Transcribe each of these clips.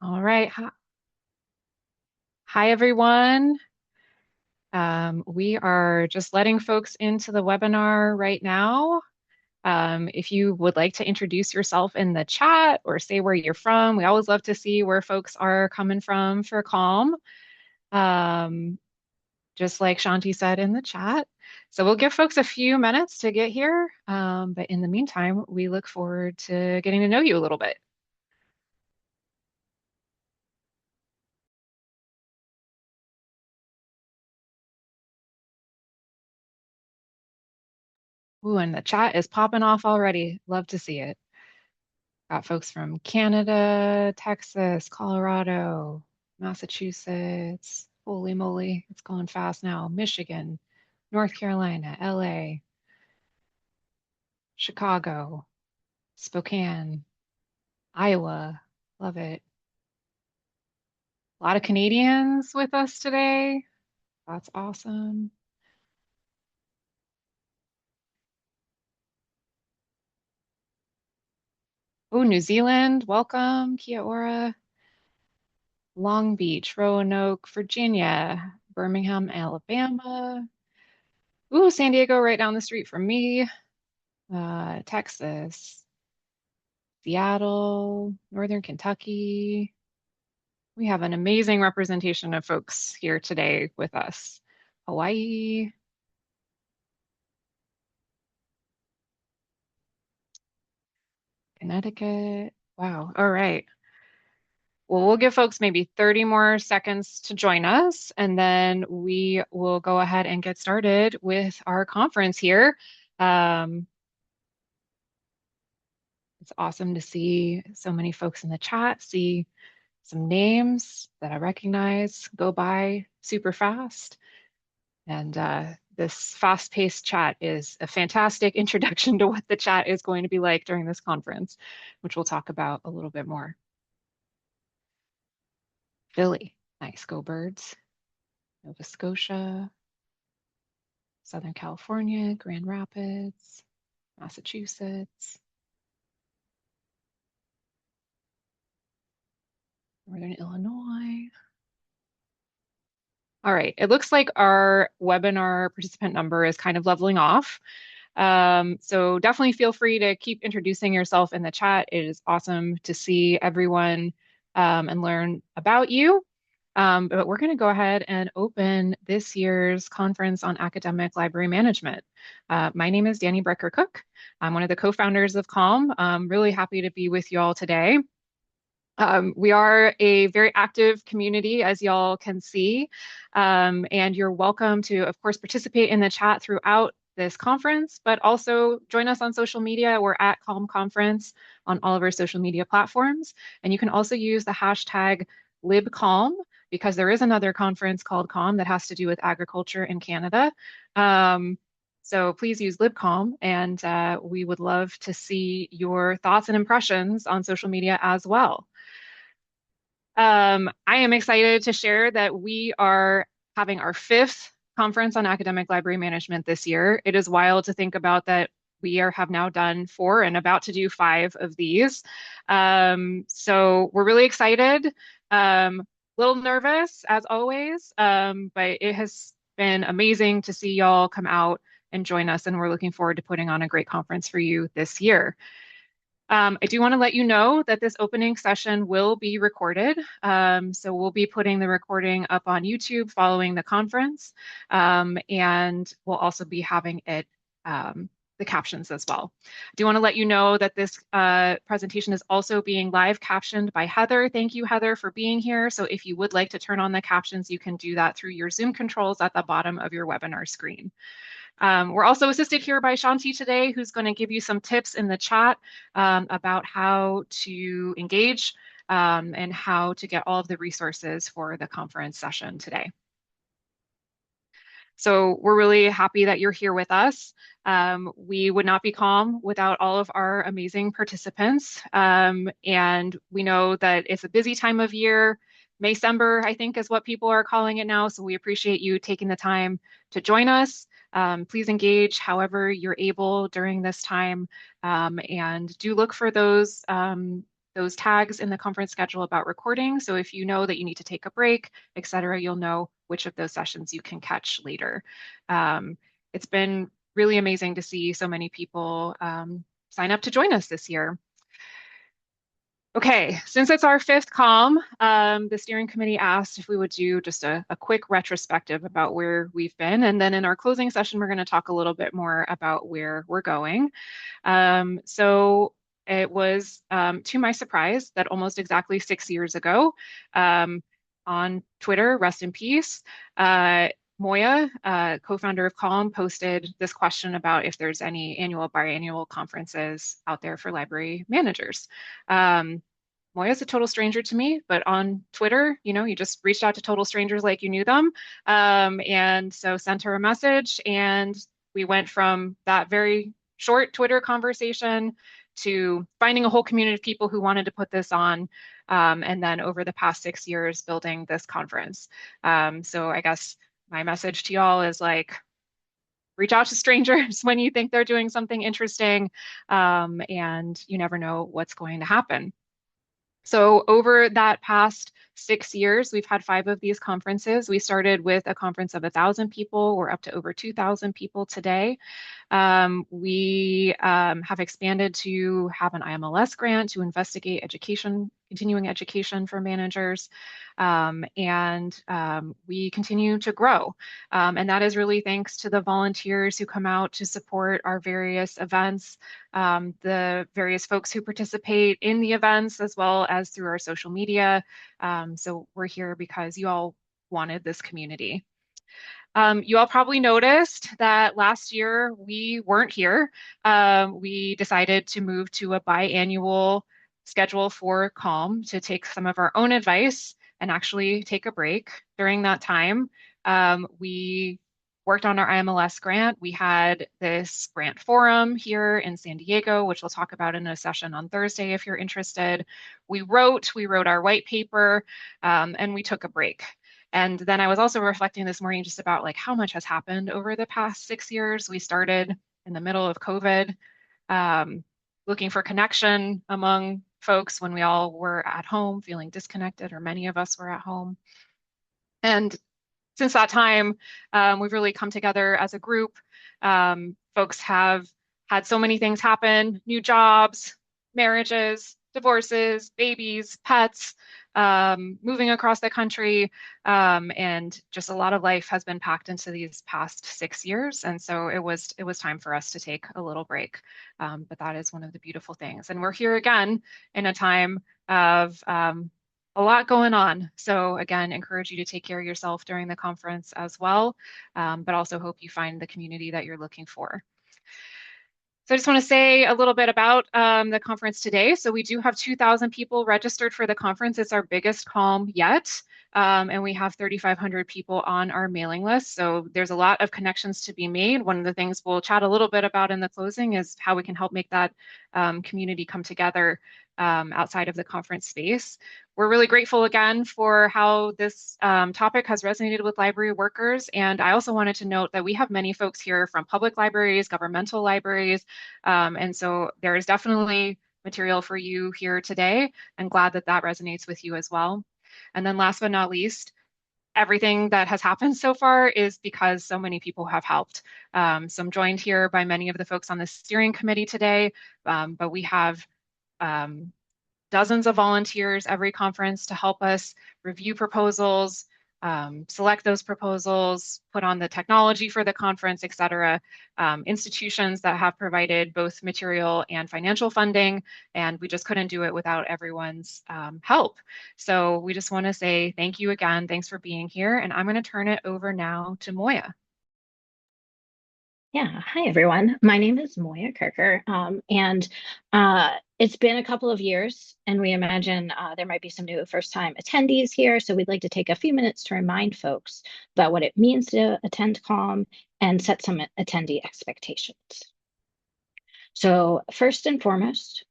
All right. Hi, everyone. We are just letting folks into the webinar right now. If you would like to introduce yourself in the chat or say where you're from, we always love to see where folks are coming from for Calm, um, just like Shanti said in the chat. So we'll give folks a few minutes to get here. But in the meantime, we look forward to getting to know you a little bit. Ooh, and the chat is popping off already. Love to see it. Got folks from Canada, Texas, Colorado, Massachusetts. Holy moly, it's going fast now. Michigan, North Carolina, LA, Chicago, Spokane, Iowa. Love it. A lot of Canadians with us today. That's awesome. Oh, New Zealand, welcome. Kia ora. Long Beach, Roanoke, Virginia, Birmingham, Alabama. Ooh, San Diego right down the street from me. Texas, Seattle, Northern Kentucky. We have an amazing representation of folks here today with us. Hawaii, Connecticut. Wow. All right. Well, we'll give folks maybe 30 more seconds to join us, and then we will go ahead and get started with our conference here. Um, it's awesome to see so many folks in the chat, see some names that I recognize go by super fast. And this fast-paced chat is a fantastic introduction to what the chat is going to be like during this conference, which we'll talk about a little bit more. Philly, nice, go Birds. Nova Scotia, Southern California, Grand Rapids, Massachusetts, Northern Illinois. All right, it looks like our webinar participant number is kind of leveling off. So definitely feel free to keep introducing yourself in the chat. It is awesome to see everyone and learn about you. But we're going to go ahead and open this year's conference on academic library management. My name is Danny Brecker Cook. I'm one of the co-founders of Calm. I'm really happy to be with you all today. We are a very active community, as y'all can see, and you're welcome to, of course, participate in the chat throughout this conference, but also join us on social media. We're at Calm Conference on all of our social media platforms, and you can also use the hashtag LibCalm because there is another conference called Calm that has to do with agriculture in Canada. So please use LibCalm, and we would love to see your thoughts and impressions on social media as well. I am excited to share that we are having our fifth conference on academic library management this year. It is wild to think about that have now done 4 and about to do 5 of these. So we're really excited. Little nervous as always, but it has been amazing to see y'all come out and join us, and we're looking forward to putting on a great conference for you this year. I do want to let you know that this opening session will be recorded. So we'll be putting the recording up on YouTube following the conference, and we'll also be having it, the captions as well. I do want to let you know that this presentation is also being live captioned by Heather. Thank you, Heather, for being here. So if you would like to turn on the captions, you can do that through your Zoom controls at the bottom of your webinar screen. We're also assisted here by Shanti today, who's going to give you some tips in the chat about how to engage and how to get all of the resources for the conference session today. So we're really happy that you're here with us. We would not be Calm without all of our amazing participants. And we know that it's a busy time of year. Maycember, I think, is what people are calling it now. So we appreciate you taking the time to join us. Please engage however you're able during this time, and do look for those those tags in the conference schedule about recording. So if you know that you need to take a break, et cetera, you'll know which of those sessions you can catch later. It's been really amazing to see so many people sign up to join us this year. Okay, since it's our fifth COM, the steering committee asked if we would do just a quick retrospective about where we've been. And then in our closing session, we're going to talk a little bit more about where we're going. So it was, to my surprise, that almost exactly 6 years ago, on Twitter, rest in peace, Moya, co-founder of Calm, posted this question about if there's any annual, biannual conferences out there for library managers. Moya's a total stranger to me, but on Twitter, you just reached out to total strangers like you knew them. And so sent her a message, and we went from that very short Twitter conversation to finding a whole community of people who wanted to put this on. And then over the past 6 years, building this conference. So I guess my message to y'all is like, reach out to strangers when you think they're doing something interesting, and you never know what's going to happen. So over that past 6 years, we've had 5 of these conferences. We started with a conference of 1,000 people. We're up to over 2,000 people today. We have expanded to have an IMLS grant to investigate education, continuing education for managers. We continue to grow. And that is really thanks to the volunteers who come out to support our various events, the various folks who participate in the events, as well as through our social media. So we're here because you all wanted this community. You all probably noticed that last year we weren't here. We decided to move to a biannual schedule for Calm to take some of our own advice and actually take a break. During that time, we worked on our IMLS grant. We had this grant forum here in San Diego, which we'll talk about in a session on Thursday if you're interested. We wrote our white paper, and we took a break. And then I was also reflecting this morning just about like how much has happened over the past 6 years. We started in the middle of COVID, looking for connection among folks when we all were at home, feeling disconnected, or many of us were at home. And since that time, we've really come together as a group. Folks have had so many things happen: new jobs, marriages, divorces, babies, pets, moving across the country, and just a lot of life has been packed into these past 6 years. And so it was time for us to take a little break. But that is one of the beautiful things. And we're here again in a time of a lot going on. So again, encourage you to take care of yourself during the conference as well, but also hope you find the community that you're looking for. So I just want to say a little bit about the conference today. So we do have 2,000 people registered for the conference. It's our biggest CALM yet. And we have 3,500 people on our mailing list. So there's a lot of connections to be made. One of the things we'll chat a little bit about in the closing is how we can help make that community come together outside of the conference space. We're really grateful again for how this topic has resonated with library workers. And I also wanted to note that we have many folks here from public libraries, governmental libraries. And so there is definitely material for you here today. I'm glad that that resonates with you as well. And then last but not least, everything that has happened so far is because so many people have helped. So I'm joined here by many of the folks on the steering committee today, but we have dozens of volunteers every conference to help us review proposals, select those proposals, put on the technology for the conference, et cetera. Institutions that have provided both material and financial funding, and we just couldn't do it without everyone's help. So we just want to say thank you again. Thanks for being here. And I'm going to turn it over now to Moya. Yeah, hi everyone. My name is Moya Kirker, and it's been a couple of years, and we imagine there might be some new first-time attendees here, so we'd like to take a few minutes to remind folks about what it means to attend CALM and set some attendee expectations. So first and foremost,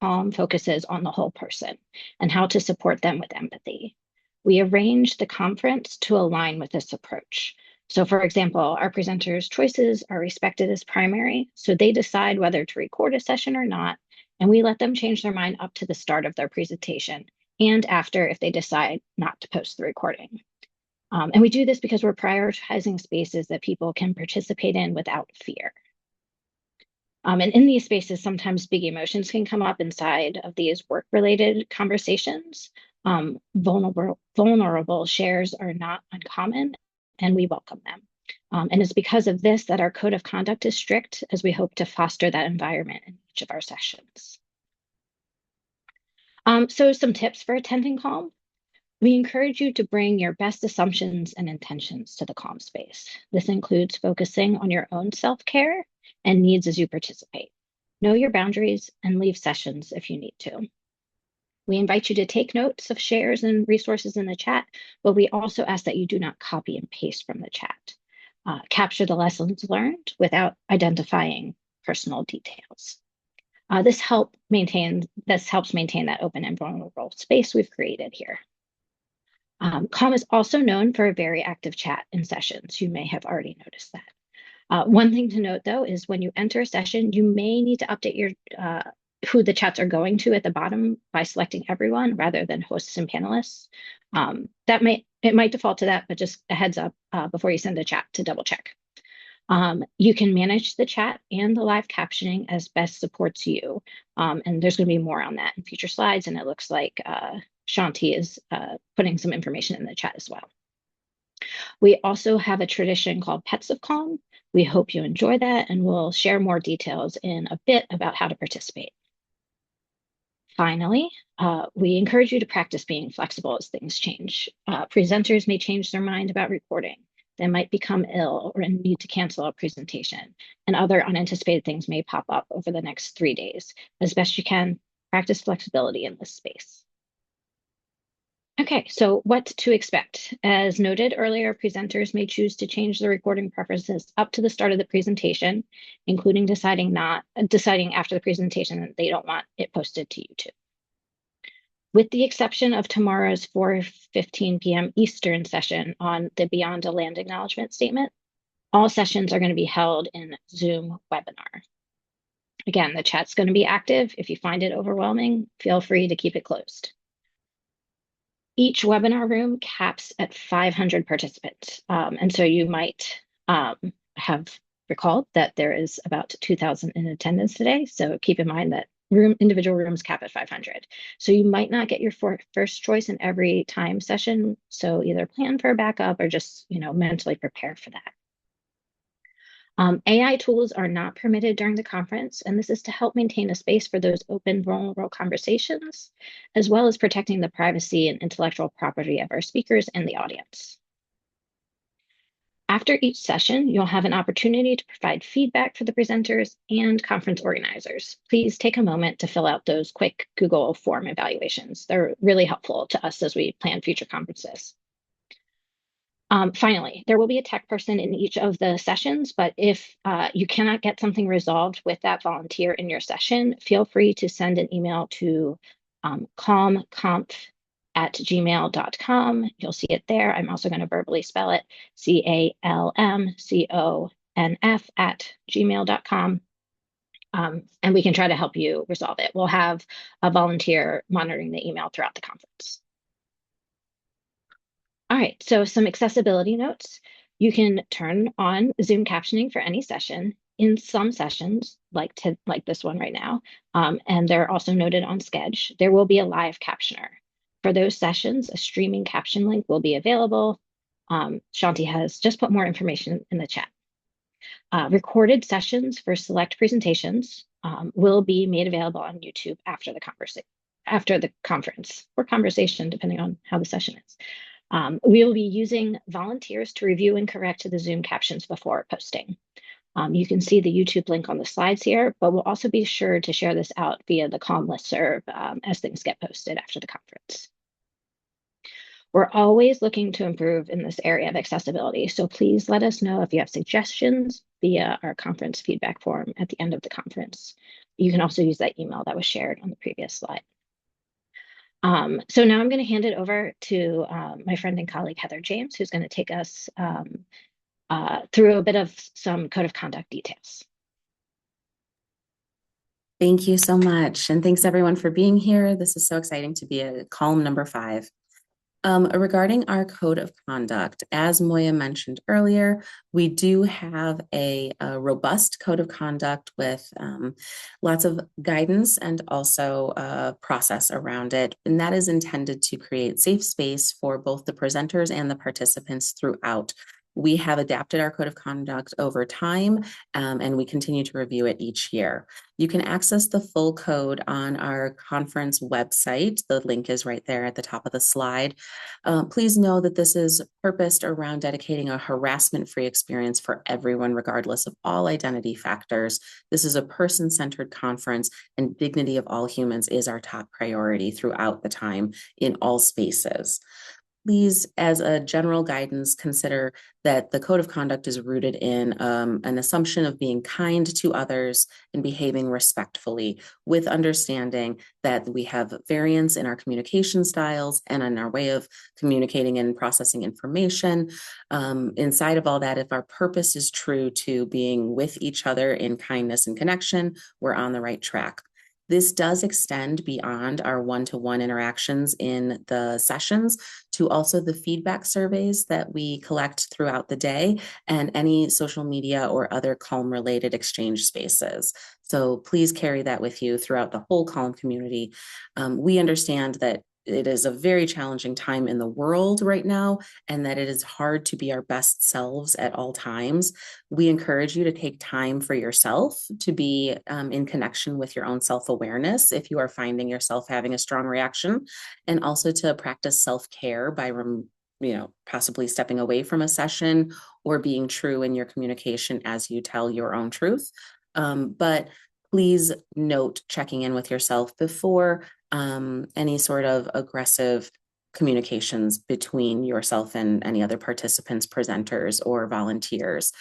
CALM focuses on the whole person and how to support them with empathy. We arrange the conference to align with this approach. So for example, our presenters' choices are respected as primary, so they decide whether to record a session or not, And we let them change their mind up to the start of their presentation and after if they decide not to post the recording. And we do this because we're prioritizing spaces that people can participate in without fear. And in these spaces, sometimes big emotions can come up inside of these work-related conversations. Vulnerable shares are not uncommon, and we welcome them. And it's because of this that our code of conduct is strict, as we hope to foster that environment in each of our sessions. So some tips for attending Calm. We encourage you to bring your best assumptions and intentions to the Calm space. This includes focusing on your own self-care and needs as you participate. Know your boundaries and leave sessions if you need to. We invite you to take notes of shares and resources in the chat, but we also ask that you do not copy and paste from the chat. Capture the lessons learned without identifying personal details. This helps maintain that open and vulnerable space we've created here. Calm is also known for a very active chat in sessions. You may have already noticed that. One thing to note, though, is when you enter a session, you may need to update your who the chats are going to at the bottom by selecting everyone rather than hosts and panelists. It might default to that, but just a heads up before you send a chat to double check. You can manage the chat and the live captioning as best supports you. And there's going to be more on that in future slides. And it looks like Shanti is putting some information in the chat as well. We also have a tradition called Pets of Calm. We hope you enjoy that, and we'll share more details in a bit about how to participate. Finally, we encourage you to practice being flexible as things change. Presenters may change their mind about recording. They might become ill or need to cancel a presentation, and other unanticipated things may pop up over the next 3 days. As best you can, practice flexibility in this space. Okay, so what to expect? As noted earlier, presenters may choose to change the recording preferences up to the start of the presentation, including deciding after the presentation that they don't want it posted to YouTube. With the exception of tomorrow's 4:15 p.m. Eastern session on the Beyond a Land Acknowledgement Statement, all sessions are going to be held in Zoom webinar. Again, the chat's going to be active. If you find it overwhelming, feel free to keep it closed. Each webinar room caps at 500 participants. And so you might have recalled that there is about 2,000 in attendance today. So keep in mind that individual rooms cap at 500. So you might not get your first choice in every time session. So either plan for a backup or just mentally prepare for that. AI tools are not permitted during the conference, and this is to help maintain a space for those open, vulnerable conversations, as well as protecting the privacy and intellectual property of our speakers and the audience. After each session, you'll have an opportunity to provide feedback for the presenters and conference organizers. Please take a moment to fill out those quick Google form evaluations. They're really helpful to us as we plan future conferences. Finally, there will be a tech person in each of the sessions, but if you cannot get something resolved with that volunteer in your session, feel free to send an email to calmconf@gmail.com. You'll see it there. I'm also going to verbally spell it, calmconf@gmail.com. And we can try to help you resolve it. We'll have a volunteer monitoring the email throughout the conference. All right, so some accessibility notes. You can turn on Zoom captioning for any session. In some sessions, like this one right now, and they're also noted on Sketch, there will be a live captioner. For those sessions, a streaming caption link will be available. Shanti has just put more information in the chat. Recorded sessions for select presentations will be made available on YouTube after the conference or conversation, depending on how the session is. We will be using volunteers to review and correct the Zoom captions before posting. You can see the YouTube link on the slides here, but we'll also be sure to share this out via the Calm listserv as things get posted after the conference. We're always looking to improve in this area of accessibility, so please let us know if you have suggestions via our conference feedback form at the end of the conference. You can also use that email that was shared on the previous slide. So now I'm going to hand it over to my friend and colleague, Heather James, who's going to take us through a bit of some code of conduct details. Thank you so much. And thanks everyone for being here. This is so exciting to be at column number 5. Regarding our code of conduct, as Moya mentioned earlier, we do have a robust code of conduct with lots of guidance and also a process around it. And that is intended to create safe space for both the presenters and the participants throughout. We have adapted our code of conduct over time, and we continue to review it each year. You can access the full code on our conference website. The link is right there at the top of the slide. Please know that this is purposed around dedicating a harassment-free experience for everyone, regardless of all identity factors. This is a person-centered conference, and dignity of all humans is our top priority throughout the time in all spaces. Please, as a general guidance, consider that the code of conduct is rooted in an assumption of being kind to others and behaving respectfully, with understanding that we have variance in our communication styles and in our way of communicating and processing information. Inside of all that, if our purpose is true to being with each other in kindness and connection, we're on the right track. This does extend beyond our one-to-one interactions in the sessions to also the feedback surveys that we collect throughout the day and any social media or other Calm-related exchange spaces. So please carry that with you throughout the whole Calm community. We understand that it is a very challenging time in the world right now, and that it is hard to be our best selves at all times. We encourage you to take time for yourself to be in connection with your own self-awareness if you are finding yourself having a strong reaction, and also to practice self-care by possibly stepping away from a session or being true in your communication as you tell your own truth. But please note checking in with yourself before any sort of aggressive communications between yourself and any other participants, presenters, or volunteers.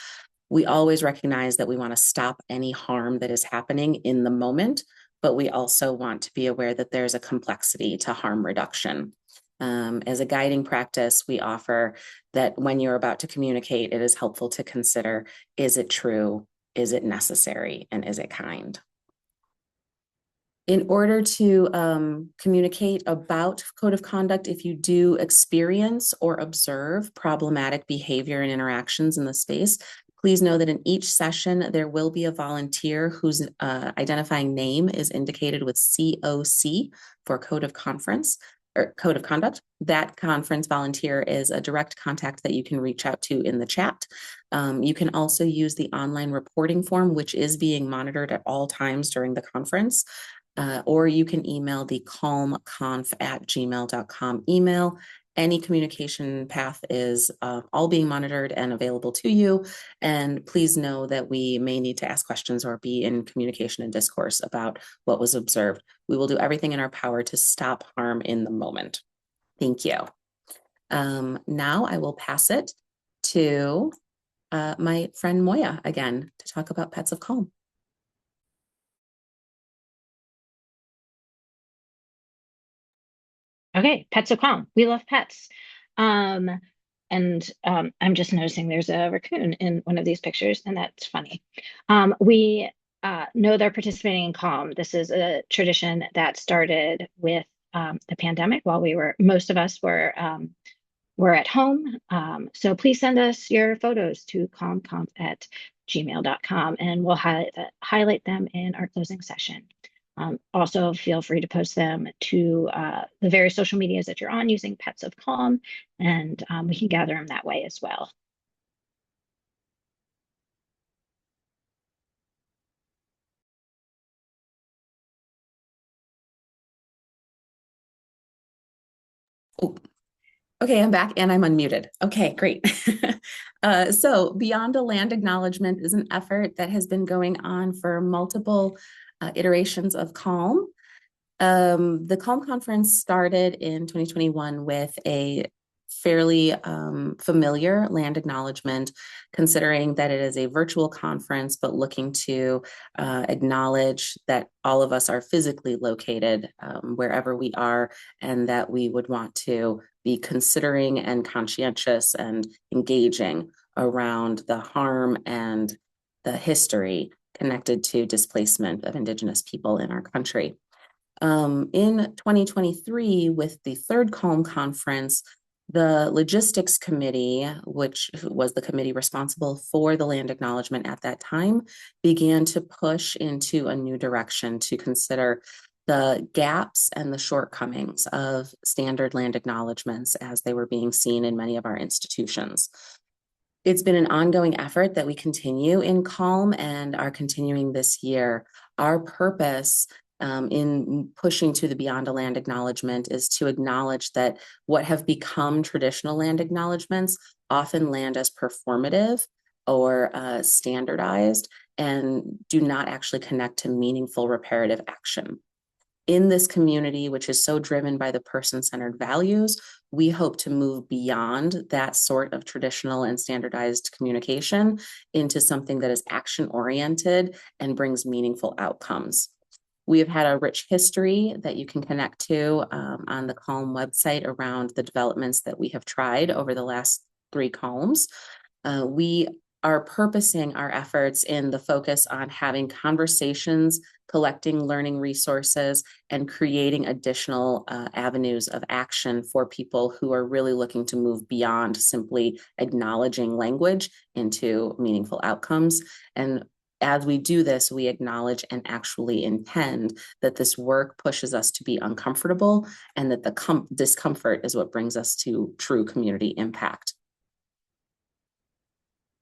We always recognize that we want to stop any harm that is happening in the moment, but we also want to be aware that there's a complexity to harm reduction. As a guiding practice, we offer that when you're about to communicate, it is helpful to consider, is it true? Is it necessary? And is it kind? In order to communicate about code of conduct, if you do experience or observe problematic behavior and interactions in the space, please know that in each session, there will be a volunteer whose identifying name is indicated with COC for Code of Conference or Code of Conduct. That conference volunteer is a direct contact that you can reach out to in the chat. You can also use the online reporting form, which is being monitored at all times during the conference. Or you can email the calmconf@gmail.com email. Any communication path is all being monitored and available to you. And please know that we may need to ask questions or be in communication and discourse about what was observed. We will do everything in our power to stop harm in the moment. Thank you. Now I will pass it to my friend Moya again to talk about Pets of Calm. Okay, pets of calm. We love pets. Um, I'm just noticing there's a raccoon in one of these pictures, and that's funny. We know they're participating in Calm. This is a tradition that started with the pandemic while most of us were at home. So please send us your photos to calmconf@gmail.com, and we'll highlight them in our closing session. Also, feel free to post them to the various social medias that you're on using Pets of Calm, and we can gather them that way as well. Oh, okay, I'm back and I'm unmuted. Okay, great. So Beyond a Land Acknowledgement is an effort that has been going on for multiple iterations of Calm. The Calm Conference started in 2021 with a fairly familiar land acknowledgement, considering that it is a virtual conference, but looking to acknowledge that all of us are physically located wherever we are, and that we would want to be considering and conscientious and engaging around the harm and the history connected to displacement of Indigenous people in our country. In 2023, with the third Calm conference, the logistics committee, which was the committee responsible for the land acknowledgement at that time, began to push into a new direction to consider the gaps and the shortcomings of standard land acknowledgements as they were being seen in many of our institutions. It's been an ongoing effort that we continue in Calm and are continuing this year. Our purpose in pushing to the Beyond a Land acknowledgement is to acknowledge that what have become traditional land acknowledgements often land as performative or standardized and do not actually connect to meaningful reparative action. In this community, which is so driven by the person-centered values, we hope to move beyond that sort of traditional and standardized communication into something that is action-oriented and brings meaningful outcomes. We have had a rich history that you can connect to on the Calm website around the developments that we have tried over the last 3 Calms. We are purposing our efforts in the focus on having conversations, collecting learning resources, and creating additional avenues of action for people who are really looking to move beyond simply acknowledging language into meaningful outcomes. And as we do this, we acknowledge and actually intend that this work pushes us to be uncomfortable and that the discomfort is what brings us to true community impact.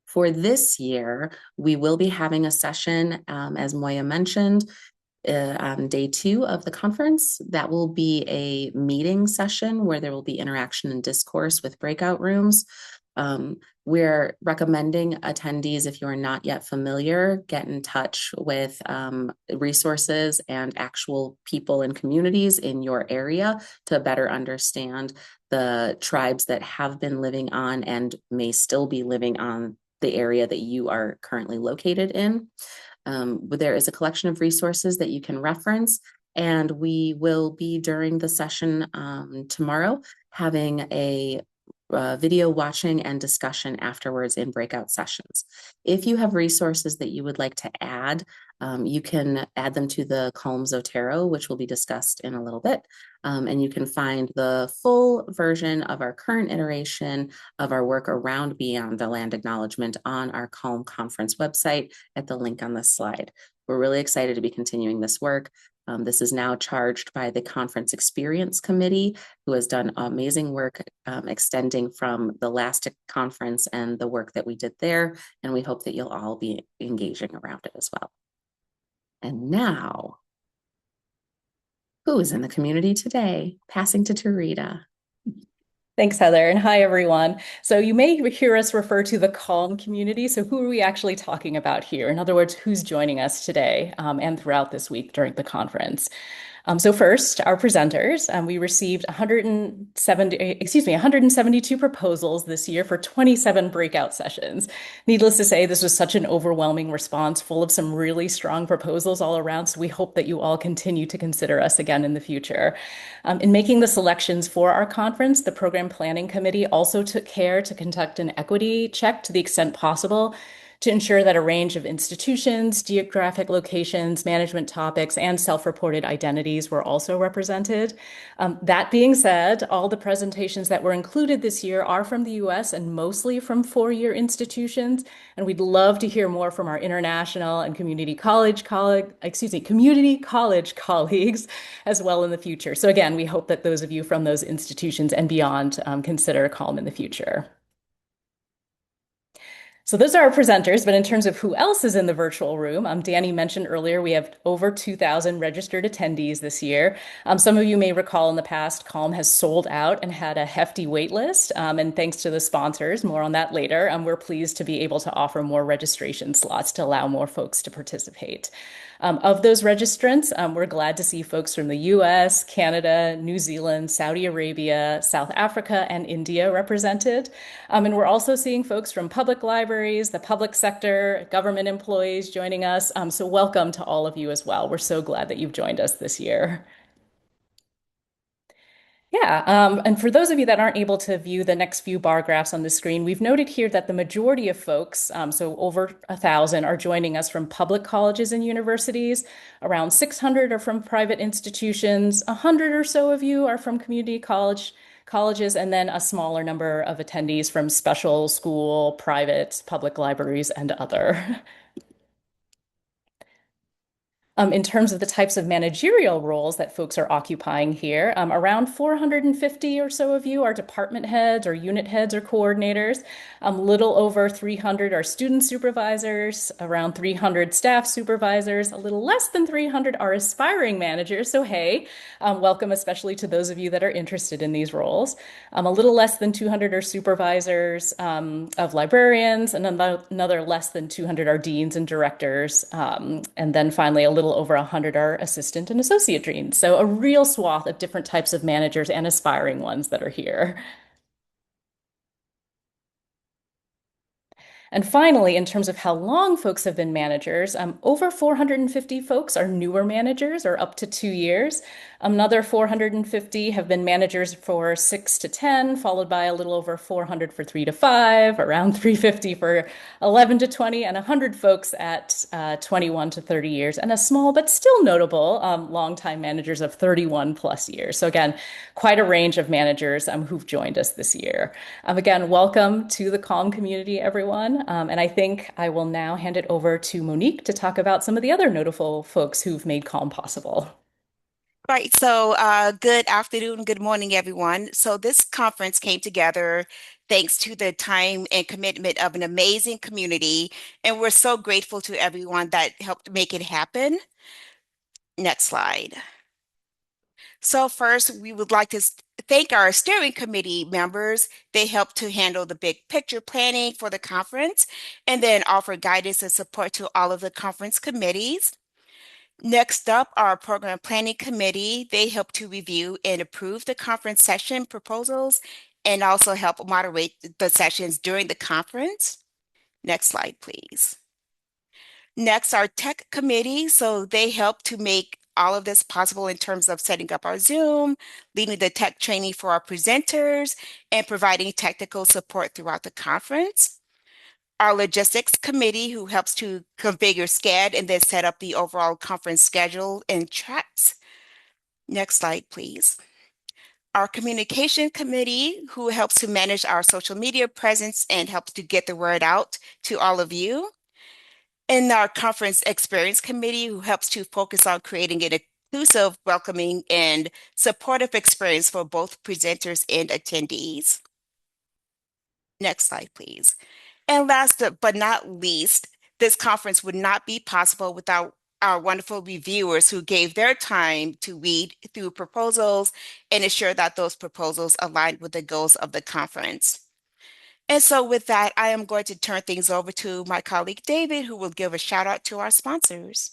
For this year, we will be having a session, as Moya mentioned, on day 2 of the conference. That will be a meeting session where there will be interaction and discourse with breakout rooms. We're recommending attendees, if you are not yet familiar, get in touch with resources and actual people and communities in your area to better understand the tribes that have been living on and may still be living on the area that you are currently located in. There is a collection of resources that you can reference, and we will be during the session tomorrow having a video watching and discussion afterwards in breakout sessions. If you have resources that you would like to add, you can add them to the Calm Zotero, which will be discussed in a little bit. And you can find the full version of our current iteration of our work around Beyond the Land Acknowledgement on our Calm conference website at the link on this slide. We're really excited to be continuing this work. This is now charged by the Conference Experience Committee, who has done amazing work extending from the last conference and the work that we did there. And we hope that you'll all be engaging around it as well. And now, who is in the community today? Passing to Tarita. Thanks, Heather, and hi, everyone. So you may hear us refer to the Calm community. So who are we actually talking about here? In other words, who's joining us today and throughout this week during the conference? So first, our presenters, we received 172 proposals this year for 27 breakout sessions. Needless to say, this was such an overwhelming response, full of some really strong proposals all around. So we hope that you all continue to consider us again in the future. In making the selections for our conference, the Program Planning Committee also took care to conduct an equity check to the extent possible, to ensure that a range of institutions, geographic locations, management topics, and self-reported identities were also represented. That being said, all the presentations that were included this year are from the US and mostly from 4-year institutions, and we'd love to hear more from our international and community college colleagues as well in the future. So again, we hope that those of you from those institutions and beyond consider Calm in the future. So those are our presenters, but in terms of who else is in the virtual room, Danny mentioned earlier, we have over 2,000 registered attendees this year. Some of you may recall in the past, Calm has sold out and had a hefty wait list. And thanks to the sponsors, more on that later, we're pleased to be able to offer more registration slots to allow more folks to participate. Of those registrants, we're glad to see folks from the US, Canada, New Zealand, Saudi Arabia, South Africa, and India represented. And we're also seeing folks from public libraries, the public sector, government employees joining us. So welcome to all of you as well. We're so glad that you've joined us this year. Yeah, and for those of you that aren't able to view the next few bar graphs on the screen, we've noted here that the majority of folks, so over 1,000, are joining us from public colleges and universities. Around 600 are from private institutions. 100 or so of you are from community colleges, and then a smaller number of attendees from special school, private, public libraries, and other. In terms of the types of managerial roles that folks are occupying here, around 450 or so of you are department heads or unit heads or coordinators. Little over 300 are student supervisors, around 300 staff supervisors, a little less than 300 are aspiring managers. So, hey, welcome especially to those of you that are interested in these roles. A little less than 200 are supervisors of librarians, and another less than 200 are deans and directors. And then finally, a little over 100 are assistant and associate deans. So a real swath of different types of managers and aspiring ones that are here. And finally, in terms of how long folks have been managers, over 450 folks are newer managers or up to 2 years. Another 450 have been managers for 6 to 10, followed by a little over 400 for 3 to 5, around 350 for 11 to 20, and 100 folks at 21 to 30 years, and a small but still notable longtime managers of 31 plus years. So again, quite a range of managers who've joined us this year. Again, welcome to the Calm community, everyone. And I think I will now hand it over to Monique to talk about some of the other notable folks who've made Calm possible. Right. So, good afternoon, good morning, everyone. So, this conference came together thanks to the time and commitment of an amazing community, and we're so grateful to everyone that helped make it happen. Next slide. So, first, we would like to thank our steering committee members. They helped to handle the big picture planning for the conference and then offer guidance and support to all of the conference committees. Next up, our program planning committee. They help to review and approve the conference session proposals and also help moderate the sessions during the conference. Next slide, please. Next, our tech committee. So they help to make all of this possible in terms of setting up our Zoom, leading the tech training for our presenters, and providing technical support throughout the conference. Our logistics committee, who helps to configure SCAD and then set up the overall conference schedule and tracks. Next slide, please. Our communication committee, who helps to manage our social media presence and helps to get the word out to all of you. And our conference experience committee, who helps to focus on creating an inclusive, welcoming, and supportive experience for both presenters and attendees. Next slide, please. And last but not least, this conference would not be possible without our wonderful reviewers who gave their time to read through proposals and ensure that those proposals aligned with the goals of the conference. And so with that, I am going to turn things over to my colleague David, who will give a shout out to our sponsors.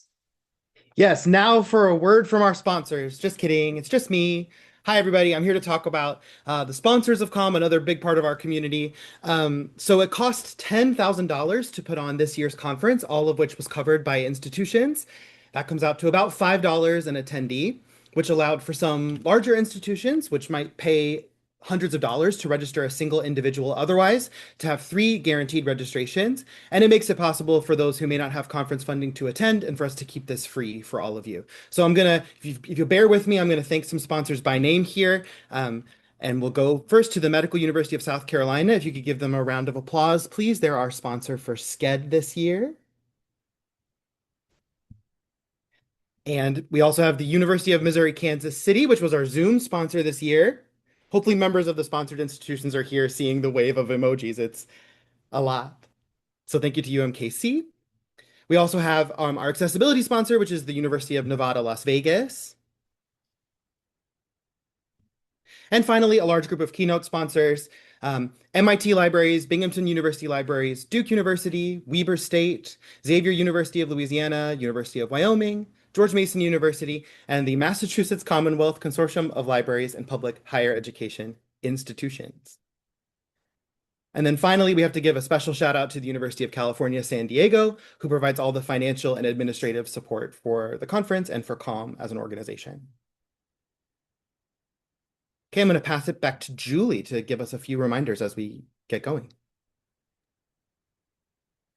Yes, now for a word from our sponsors. Just kidding, it's just me. Hi, everybody. I'm here to talk about the sponsors of COM, another big part of our community. So it cost $10,000 to put on this year's conference, all of which was covered by institutions. That comes out to about $5 an attendee, which allowed for some larger institutions, which might pay hundreds of dollars to register a single individual otherwise, to have 3 guaranteed registrations. And it makes it possible for those who may not have conference funding to attend and for us to keep this free for all of you. So I'm gonna, if you bear with me, I'm gonna thank some sponsors by name here. And we'll go first to the Medical University of South Carolina. If you could give them a round of applause, please. They're our sponsor for SCED this year. And we also have the University of Missouri, Kansas City, which was our Zoom sponsor this year. Hopefully members of the sponsored institutions are here seeing the wave of emojis. It's a lot. So thank you to UMKC. We also have our accessibility sponsor, which is the University of Nevada, Las Vegas. And finally, a large group of Keynote sponsors, MIT Libraries, Binghamton University Libraries, Duke University, Weber State, Xavier University of Louisiana, University of Wyoming, George Mason University, and the Massachusetts Commonwealth Consortium of Libraries and Public Higher Education Institutions. And then finally, we have to give a special shout out to the University of California, San Diego, who provides all the financial and administrative support for the conference and for CALM as an organization. Okay, I'm going to pass it back to Julie to give us a few reminders as we get going.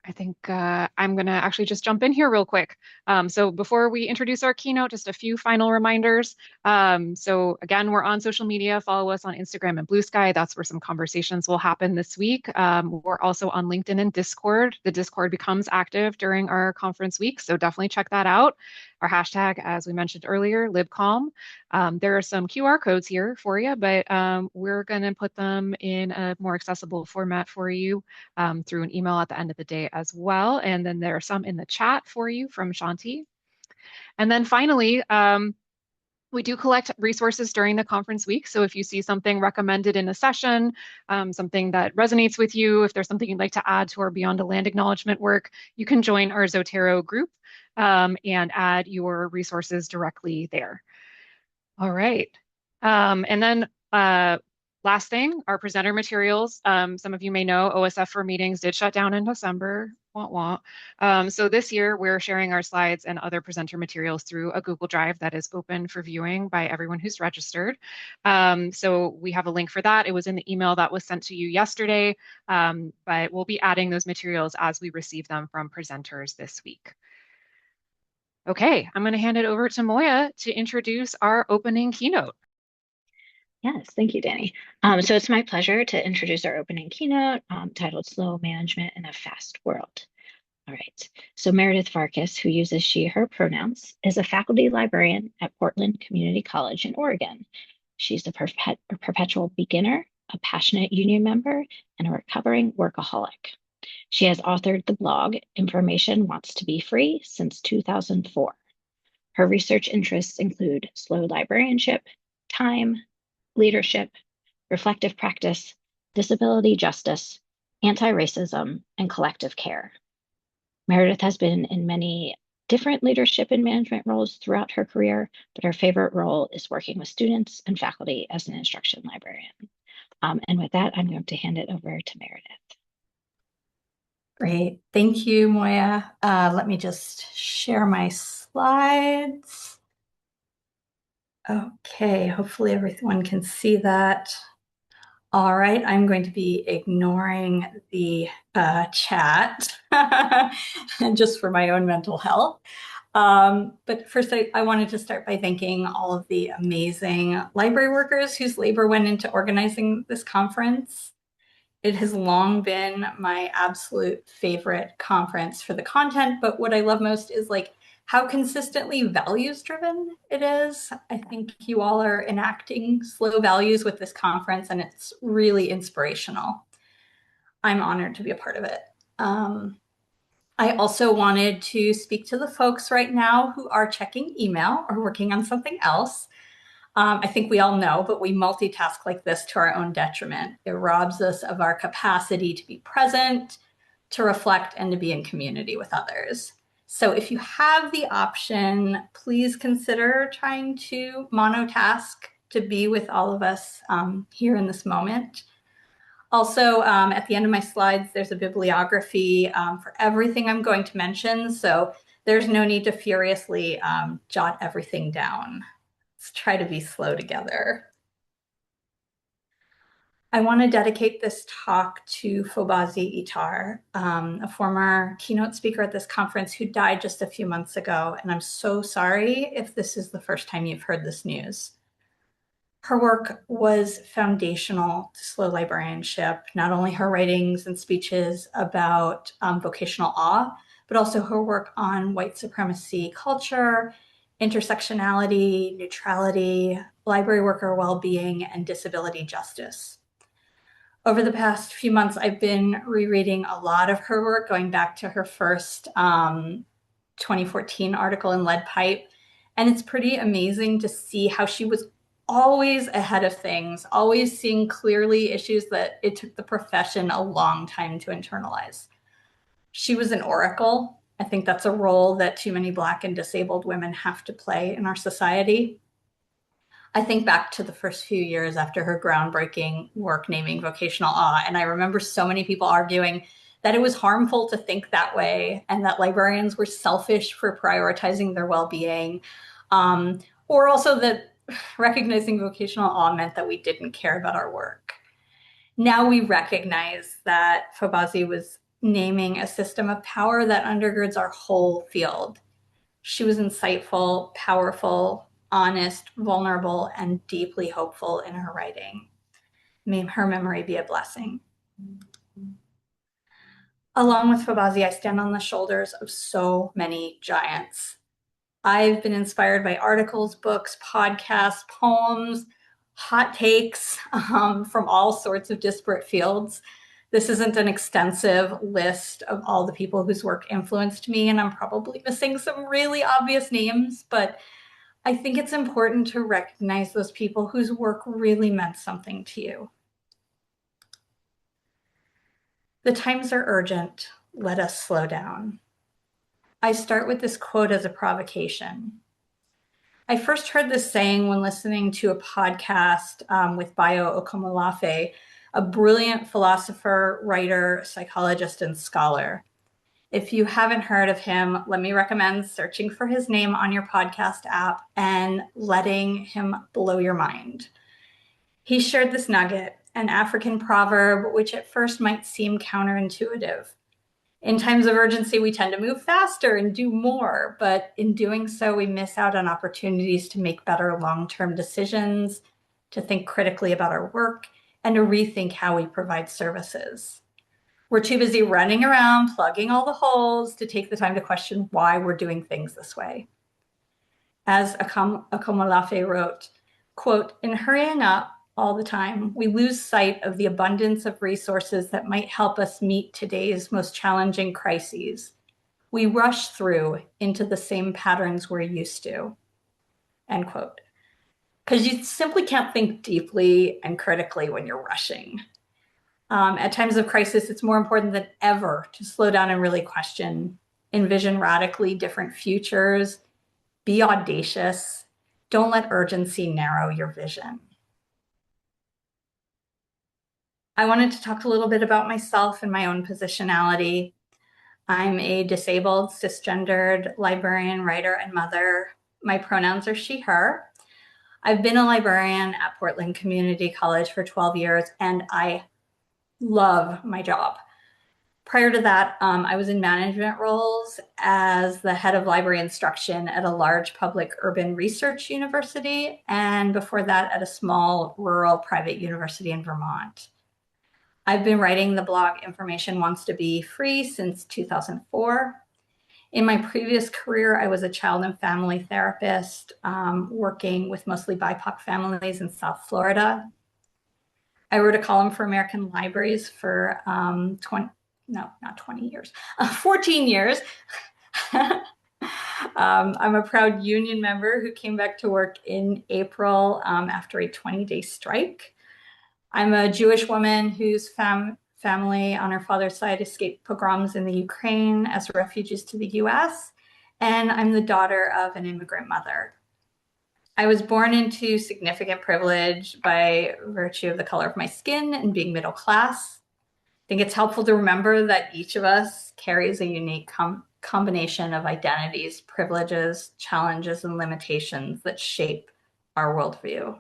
I think I'm going to actually just jump in here real quick. So before we introduce our keynote, just a few final reminders. So again, we're on social media. Follow us on Instagram and Blue Sky. That's where some conversations will happen this week. We're also on LinkedIn and Discord. The Discord becomes active during our conference week, so definitely check that out. Our hashtag, as we mentioned earlier, LibCalm. There are some QR codes here for you, but we're going to put them in a more accessible format for you through an email at the end of the day as well. And then there are some in the chat for you from Shanti. And then finally, we do collect resources during the conference week. So if you see something recommended in a session, something that resonates with you, if there's something you'd like to add to our Beyond the Land acknowledgement work, you can join our Zotero group and add your resources directly there. All right. And then last thing, our presenter materials. Some of you may know OSF for meetings did shut down in December. Wah, wah. So this year we're sharing our slides and other presenter materials through a Google Drive that is open for viewing by everyone who's registered. So we have a link for that. It was in the email that was sent to you yesterday, but we'll be adding those materials as we receive them from presenters this week. Okay, I'm going to hand it over to Moya to introduce our opening keynote. Yes, thank you, Danny. So it's my pleasure to introduce our opening keynote titled Slow Management in a Fast World. All right, so Meredith Farkas, who uses she, her pronouns, is a faculty librarian at Portland Community College in Oregon. She's a perpetual beginner, a passionate union member, and a recovering workaholic. She has authored the blog Information Wants to Be Free since 2004. Her research interests include slow librarianship, time, leadership, reflective practice, disability justice, anti-racism, and collective care. Meredith has been in many different leadership and management roles throughout her career, but her favorite role is working with students and faculty as an instruction librarian. And with that, I'm going to hand it over to Meredith. Great. Thank you, Moya. Let me just share my slides. Okay, hopefully everyone can see that. All right, I'm going to be ignoring the chat just for my own mental health. But first, I wanted to start by thanking all of the amazing library workers whose labor went into organizing this conference. It has long been my absolute favorite conference for the content, but what I love most is like how consistently values driven it is. I think you all are enacting slow values with this conference, and it's really inspirational. I'm honored to be a part of it. I also wanted to speak to the folks right now who are checking email or working on something else. I think we all know, but we multitask like this to our own detriment. It robs us of our capacity to be present, to reflect, and to be in community with others. So if you have the option, please consider trying to monotask to be with all of us here in this moment. Also, at the end of my slides, there's a bibliography for everything I'm going to mention. So there's no need to furiously jot everything down. Let's try to be slow together. I want to dedicate this talk to Fobazi Itar, a former keynote speaker at this conference who died just a few months ago. And I'm so sorry if this is the first time you've heard this news. Her work was foundational to slow librarianship, not only her writings and speeches about vocational awe, but also her work on white supremacy culture, intersectionality, neutrality, library worker well-being, and disability justice. Over the past few months, I've been rereading a lot of her work, going back to her first 2014 article in Lead Pipe. And it's pretty amazing to see how she was always ahead of things, always seeing clearly issues that it took the profession a long time to internalize. She was an oracle. I think that's a role that too many Black and disabled women have to play in our society. I think back to the first few years after her groundbreaking work naming vocational awe, and I remember so many people arguing that it was harmful to think that way and that librarians were selfish for prioritizing their well-being, or also that recognizing vocational awe meant that we didn't care about our work. Now we recognize that Fobazi was naming a system of power that undergirds our whole field. She was insightful, powerful, honest, vulnerable, and deeply hopeful in her writing. May her memory be a blessing. Along with Fobazi, I stand on the shoulders of so many giants. I've been inspired by articles, books, podcasts, poems, hot takes from all sorts of disparate fields. This isn't an extensive list of all the people whose work influenced me, and I'm probably missing some really obvious names, but I think it's important to recognize those people whose work really meant something to you. The times are urgent. Let us slow down. I start with this quote as a provocation. I first heard this saying when listening to a podcast with Bayo Okomolafe, a brilliant philosopher, writer, psychologist, and scholar. If you haven't heard of him, let me recommend searching for his name on your podcast app and letting him blow your mind. He shared this nugget, an African proverb, which at first might seem counterintuitive. In times of urgency, we tend to move faster and do more, but in doing so, we miss out on opportunities to make better long-term decisions, to think critically about our work, and to rethink how we provide services. We're too busy running around, plugging all the holes to take the time to question why we're doing things this way. As Akomolafe wrote, quote, "In hurrying up all the time, we lose sight of the abundance of resources that might help us meet today's most challenging crises. We rush through into the same patterns we're used to," end quote. Because you simply can't think deeply and critically when you're rushing. At times of crisis, it's more important than ever to slow down and really question, envision radically different futures, be audacious. Don't let urgency narrow your vision. I wanted to talk a little bit about myself and my own positionality. I'm a disabled, cisgendered librarian, writer, and mother. My pronouns are she, her. I've been a librarian at Portland Community College for 12 years, and I love my job. Prior to that, I was in management roles as the head of library instruction at a large public urban research university, and before that at a small rural private university in Vermont. I've been writing the blog Information Wants to Be Free since 2004. In my previous career, I was a child and family therapist, working with mostly BIPOC families in South Florida. I wrote a column for American Libraries for 14 years. I'm a proud union member who came back to work in April after a 20-day strike. I'm a Jewish woman whose family on her father's side escaped pogroms in the Ukraine as refugees to the US, and I'm the daughter of an immigrant mother. I was born into significant privilege by virtue of the color of my skin and being middle class. I think it's helpful to remember that each of us carries a unique combination of identities, privileges, challenges, and limitations that shape our worldview.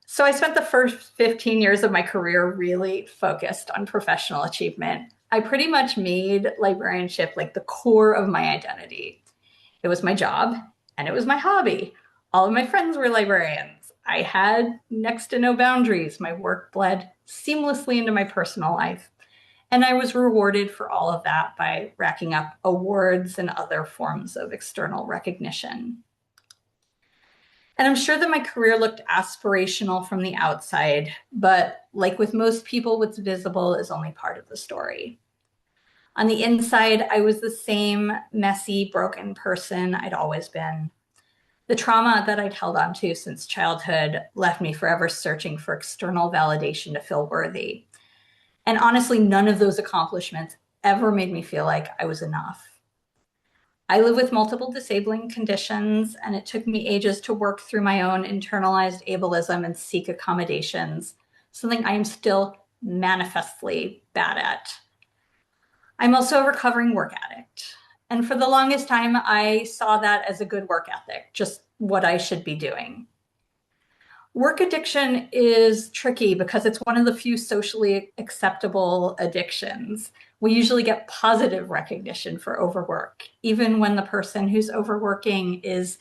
So I spent the first 15 years of my career really focused on professional achievement. I pretty much made librarianship like the core of my identity. It was my job and it was my hobby. All of my friends were librarians. I had next to no boundaries. My work bled seamlessly into my personal life. And I was rewarded for all of that by racking up awards and other forms of external recognition. And I'm sure that my career looked aspirational from the outside, but like with most people, what's visible is only part of the story. On the inside, I was the same messy, broken person I'd always been. The trauma that I'd held on to since childhood left me forever searching for external validation to feel worthy. And honestly, none of those accomplishments ever made me feel like I was enough. I live with multiple disabling conditions, and it took me ages to work through my own internalized ableism and seek accommodations, something I am still manifestly bad at. I'm also a recovering work addict. And for the longest time, I saw that as a good work ethic, just what I should be doing. Work addiction is tricky because it's one of the few socially acceptable addictions. We usually get positive recognition for overwork, even when the person who's overworking is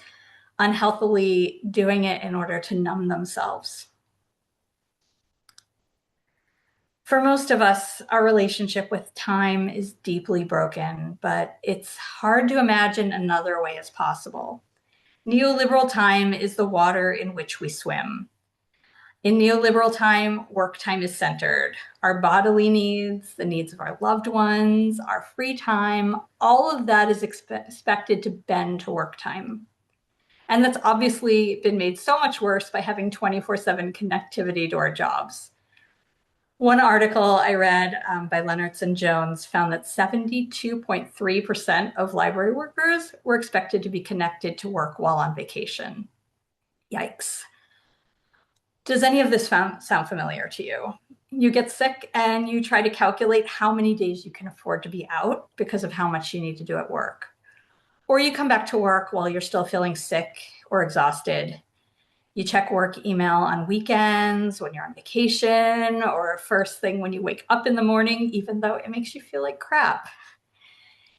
unhealthily doing it in order to numb themselves. For most of us, our relationship with time is deeply broken, but it's hard to imagine another way is possible. Neoliberal time is the water in which we swim. In neoliberal time, work time is centered. Our bodily needs, the needs of our loved ones, our free time, all of that is expected to bend to work time. And that's obviously been made so much worse by having 24/7 connectivity to our jobs. One article I read by Leonardson and Jones found that 72.3% of library workers were expected to be connected to work while on vacation. Yikes. Does any of this sound familiar to you? You get sick and you try to calculate how many days you can afford to be out because of how much you need to do at work. Or you come back to work while you're still feeling sick or exhausted. You check work email on weekends, when you're on vacation, or first thing when you wake up in the morning, even though it makes you feel like crap.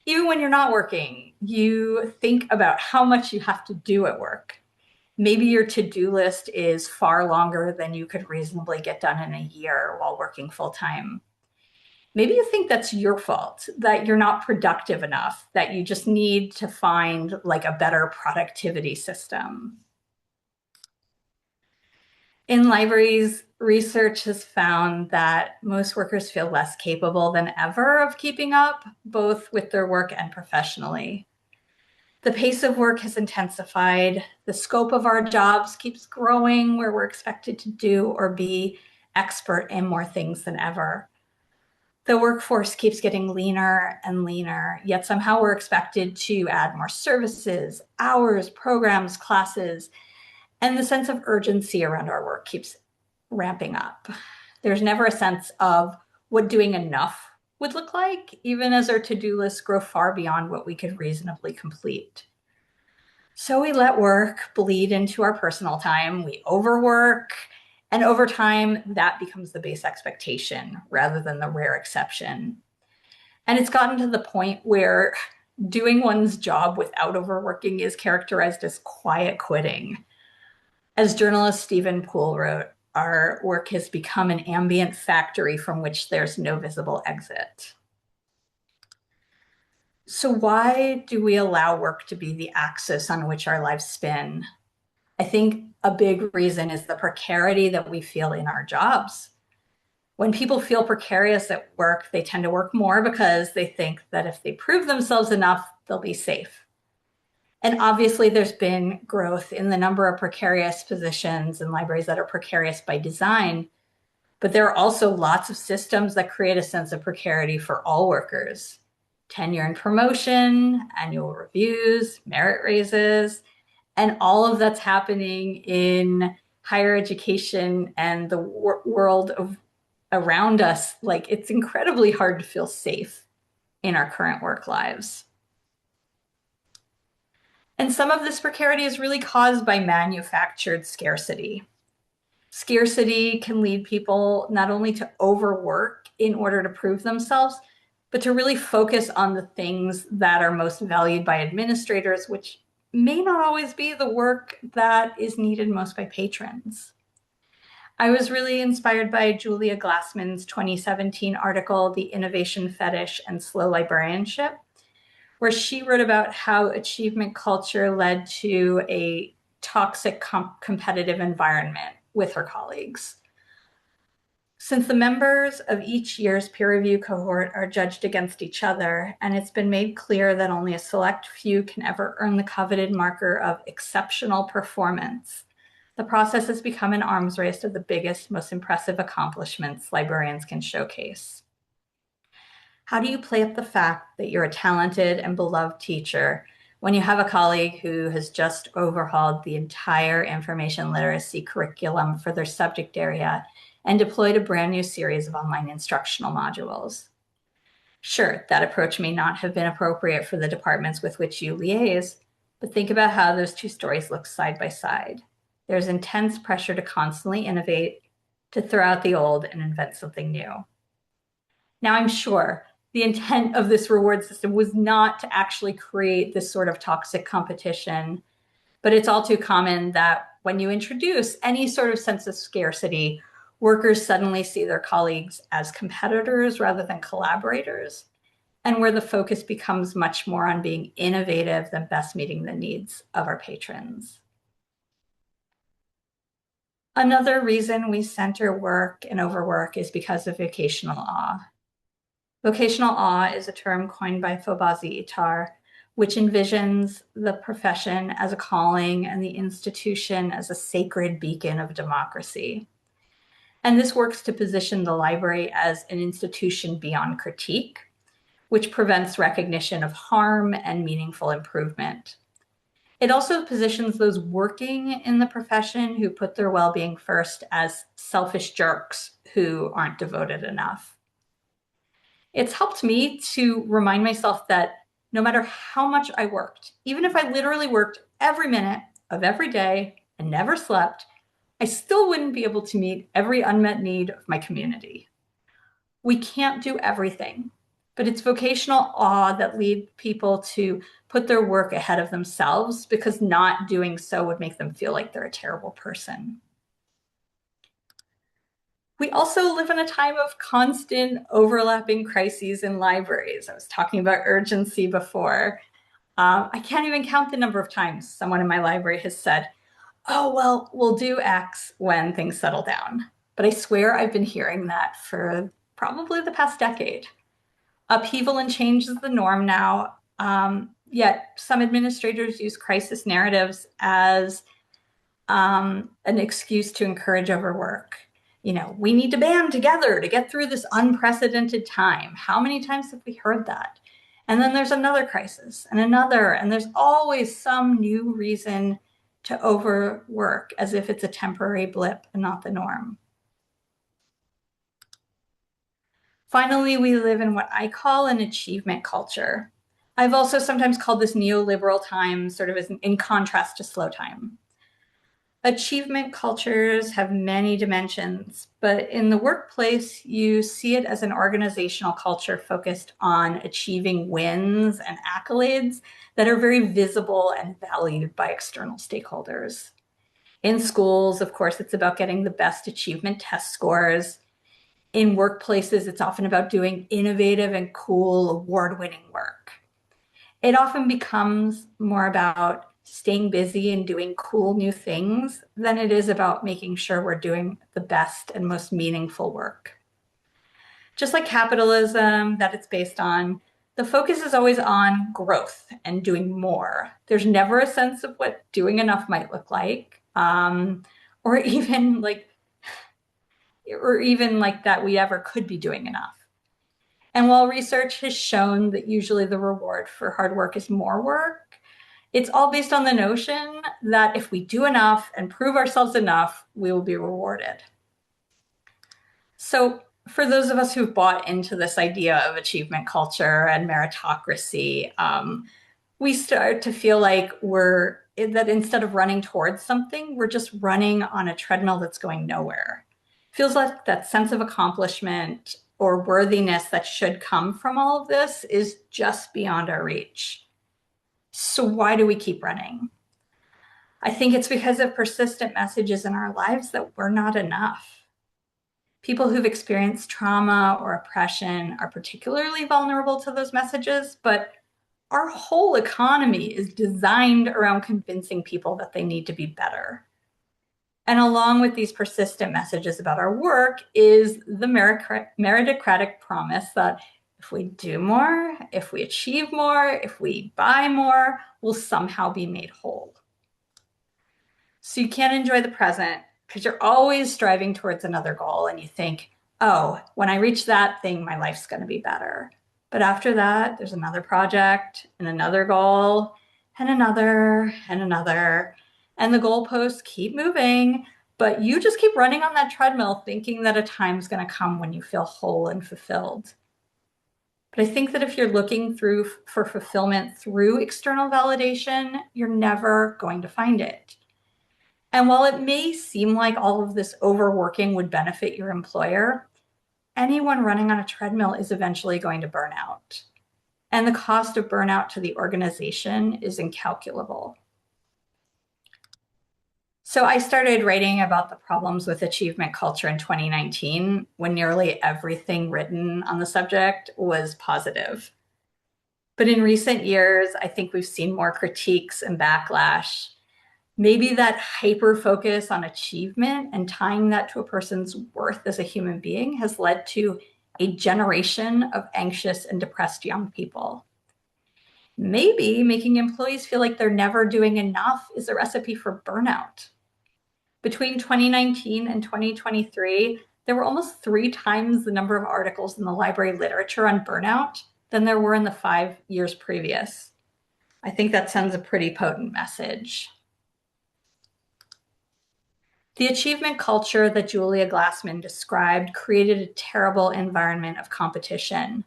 Even when you're not working, you think about how much you have to do at work. Maybe your to-do list is far longer than you could reasonably get done in a year while working full-time. Maybe you think that's your fault, that you're not productive enough, that you just need to find like a better productivity system. In libraries, research has found that most workers feel less capable than ever of keeping up, both with their work and professionally. The pace of work has intensified. The scope of our jobs keeps growing, where we're expected to do or be expert in more things than ever. The workforce keeps getting leaner and leaner, yet somehow we're expected to add more services, hours, programs, classes, and the sense of urgency around our work keeps ramping up. There's never a sense of what doing enough would look like, even as our to-do lists grow far beyond what we could reasonably complete. So we let work bleed into our personal time, we overwork, and over time, that becomes the base expectation rather than the rare exception. And it's gotten to the point where doing one's job without overworking is characterized as quiet quitting. As journalist Stephen Poole wrote, our work has become an ambient factory from which there's no visible exit. So why do we allow work to be the axis on which our lives spin? I think a big reason is the precarity that we feel in our jobs. When people feel precarious at work, they tend to work more because they think that if they prove themselves enough, they'll be safe. And obviously, there's been growth in the number of precarious positions in libraries that are precarious by design. But there are also lots of systems that create a sense of precarity for all workers. Tenure and promotion, annual reviews, merit raises, and all of that's happening in higher education and the world around us. Like, it's incredibly hard to feel safe in our current work lives. And some of this precarity is really caused by manufactured scarcity. Scarcity can lead people not only to overwork in order to prove themselves, but to really focus on the things that are most valued by administrators, which may not always be the work that is needed most by patrons. I was really inspired by Julia Glassman's 2017 article, The Innovation Fetish and Slow Librarianship, where she wrote about how achievement culture led to a toxic competitive environment with her colleagues. Since the members of each year's peer review cohort are judged against each other, and it's been made clear that only a select few can ever earn the coveted marker of exceptional performance, the process has become an arms race of the biggest, most impressive accomplishments librarians can showcase. How do you play up the fact that you're a talented and beloved teacher when you have a colleague who has just overhauled the entire information literacy curriculum for their subject area and deployed a brand new series of online instructional modules? Sure, that approach may not have been appropriate for the departments with which you liaise, But think about how those two stories look side by side. There's intense pressure to constantly innovate, to throw out the old and invent something new. Now, I'm sure the intent of this reward system was not to actually create this sort of toxic competition, but it's all too common that when you introduce any sort of sense of scarcity, workers suddenly see their colleagues as competitors rather than collaborators, and where the focus becomes much more on being innovative than best meeting the needs of our patrons. Another reason we center work and overwork is because of vocational awe. Vocational awe is a term coined by Fobazi Itar, which envisions the profession as a calling and the institution as a sacred beacon of democracy. And this works to position the library as an institution beyond critique, which prevents recognition of harm and meaningful improvement. It also positions those working in the profession who put their well-being first as selfish jerks who aren't devoted enough. It's helped me to remind myself that no matter how much I worked, even if I literally worked every minute of every day and never slept, I still wouldn't be able to meet every unmet need of my community. We can't do everything, but it's vocational awe that lead people to put their work ahead of themselves, because not doing so would make them feel like they're a terrible person. We also live in a time of constant overlapping crises in libraries. I was talking about urgency before. I can't even count the number of times someone in my library has said, "Oh, well, we'll do X when things settle down." But I swear I've been hearing that for probably the past decade. Upheaval and change is the norm now, yet some administrators use crisis narratives as an excuse to encourage overwork. You know, we need to band together to get through this unprecedented time. How many times have we heard that? And then there's another crisis and another, and there's always some new reason to overwork, as if it's a temporary blip and not the norm. Finally, we live in what I call an achievement culture. I've also sometimes called this neoliberal time, sort of as in contrast to slow time. Achievement cultures have many dimensions, but in the workplace, you see it as an organizational culture focused on achieving wins and accolades that are very visible and valued by external stakeholders. In schools, of course, it's about getting the best achievement test scores. In workplaces, it's often about doing innovative and cool, award-winning work. It often becomes more about staying busy and doing cool new things than it is about making sure we're doing the best and most meaningful work. Just like capitalism that it's based on, the focus is always on growth and doing more. There's never a sense of what doing enough might look like, or even like that we ever could be doing enough. And while research has shown that usually the reward for hard work is more work, it's all based on the notion that if we do enough and prove ourselves enough, we will be rewarded. So for those of us who've bought into this idea of achievement culture and meritocracy, we start to feel like that instead of running towards something, we're just running on a treadmill that's going nowhere. Feels like that sense of accomplishment or worthiness that should come from all of this is just beyond our reach. So why do we keep running? I think it's because of persistent messages in our lives that we're not enough. People who've experienced trauma or oppression are particularly vulnerable to those messages, but our whole economy is designed around convincing people that they need to be better. And along with these persistent messages about our work is the meritocratic promise that if we do more, if we achieve more, if we buy more, we'll somehow be made whole. So you can't enjoy the present because you're always striving towards another goal and you think, oh, when I reach that thing, my life's going to be better. But after that, there's another project and another goal and another and another. And the goalposts keep moving, but you just keep running on that treadmill thinking that a time's going to come when you feel whole and fulfilled. But I think that if you're looking for fulfillment through external validation, you're never going to find it. And while it may seem like all of this overworking would benefit your employer, anyone running on a treadmill is eventually going to burn out. And the cost of burnout to the organization is incalculable. So I started writing about the problems with achievement culture in 2019 when nearly everything written on the subject was positive. But in recent years, I think we've seen more critiques and backlash. Maybe that hyper focus on achievement and tying that to a person's worth as a human being has led to a generation of anxious and depressed young people. Maybe making employees feel like they're never doing enough is a recipe for burnout. Between 2019 and 2023, there were almost 3 times the number of articles in the library literature on burnout than there were in the 5 years previous. I think that sends a pretty potent message. The achievement culture that Julia Glassman described created a terrible environment of competition.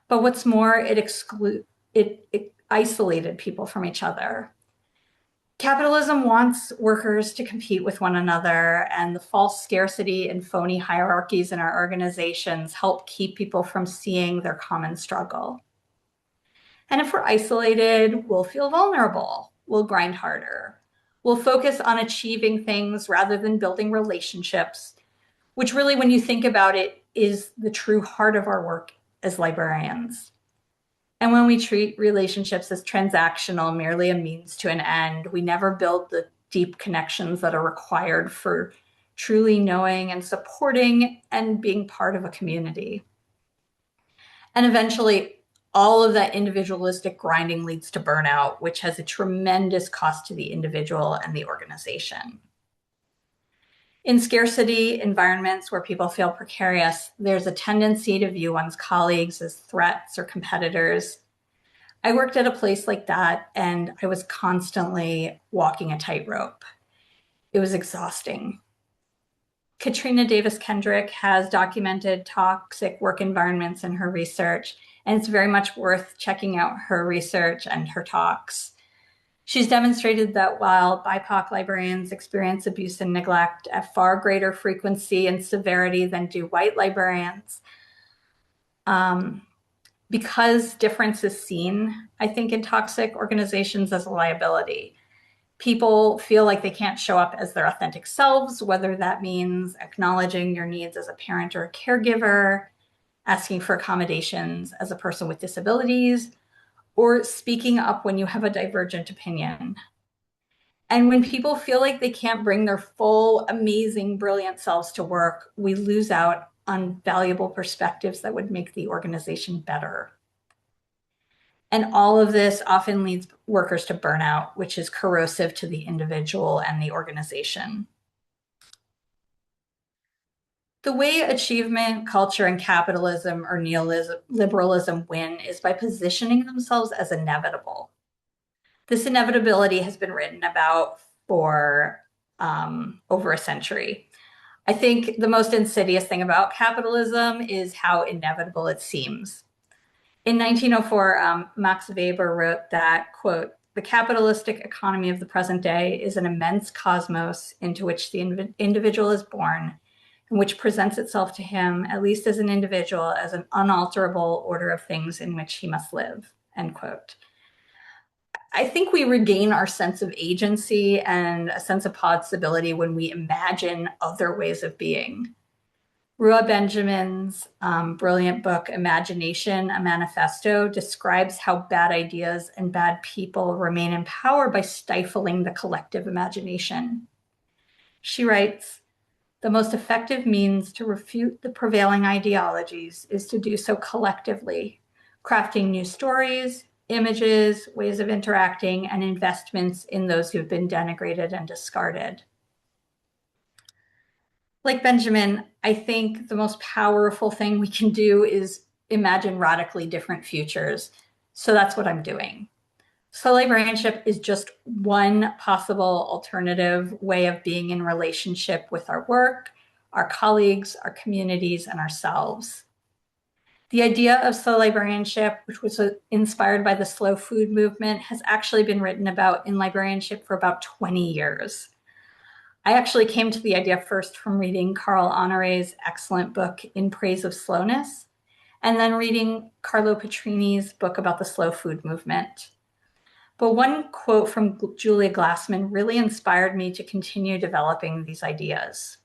But what's more, it isolated people from each other. Capitalism wants workers to compete with one another, and the false scarcity and phony hierarchies in our organizations help keep people from seeing their common struggle. And if we're isolated, we'll feel vulnerable, we'll grind harder, we'll focus on achieving things rather than building relationships, which really, when you think about it, is the true heart of our work as librarians. And when we treat relationships as transactional, merely a means to an end, we never build the deep connections that are required for truly knowing and supporting and being part of a community. And eventually, all of that individualistic grinding leads to burnout, which has a tremendous cost to the individual and the organization. In scarcity environments where people feel precarious, there's a tendency to view one's colleagues as threats or competitors. I worked at a place like that, and I was constantly walking a tightrope. It was exhausting. Katrina Davis Kendrick has documented toxic work environments in her research, and it's very much worth checking out her research and her talks. She's demonstrated that while BIPOC librarians experience abuse and neglect at far greater frequency and severity than do white librarians, because difference is seen, I think, in toxic organizations as a liability. People feel like they can't show up as their authentic selves, whether that means acknowledging your needs as a parent or a caregiver, asking for accommodations as a person with disabilities, or speaking up when you have a divergent opinion. And when people feel like they can't bring their full, amazing, brilliant selves to work, we lose out on valuable perspectives that would make the organization better. And all of this often leads workers to burnout, which is corrosive to the individual and the organization. The way achievement, culture, and capitalism or neoliberalism win is by positioning themselves as inevitable. This inevitability has been written about for over a century. I think the most insidious thing about capitalism is how inevitable it seems. In 1904, Max Weber wrote that, quote, "The capitalistic economy of the present day is an immense cosmos into which the individual is born, and which presents itself to him, at least as an individual, as an unalterable order of things in which he must live," end quote. I think we regain our sense of agency and a sense of possibility when we imagine other ways of being. Rua Benjamin's brilliant book, Imagination, a Manifesto, describes how bad ideas and bad people remain in power by stifling the collective imagination. She writes, "The most effective means to refute the prevailing ideologies is to do so collectively, crafting new stories, images, ways of interacting, and investments in those who've been denigrated and discarded." Like Benjamin, I think the most powerful thing we can do is imagine radically different futures. So that's what I'm doing. So librarianship is just one possible alternative way of being in relationship with our work, our colleagues, our communities, and ourselves. The idea of slow librarianship, which was inspired by the slow food movement, has actually been written about in librarianship for about 20 years. I actually came to the idea first from reading Carl Honore's excellent book, In Praise of Slowness, and then reading Carlo Petrini's book about the slow food movement. But one quote from Julia Glassman really inspired me to continue developing these ideas.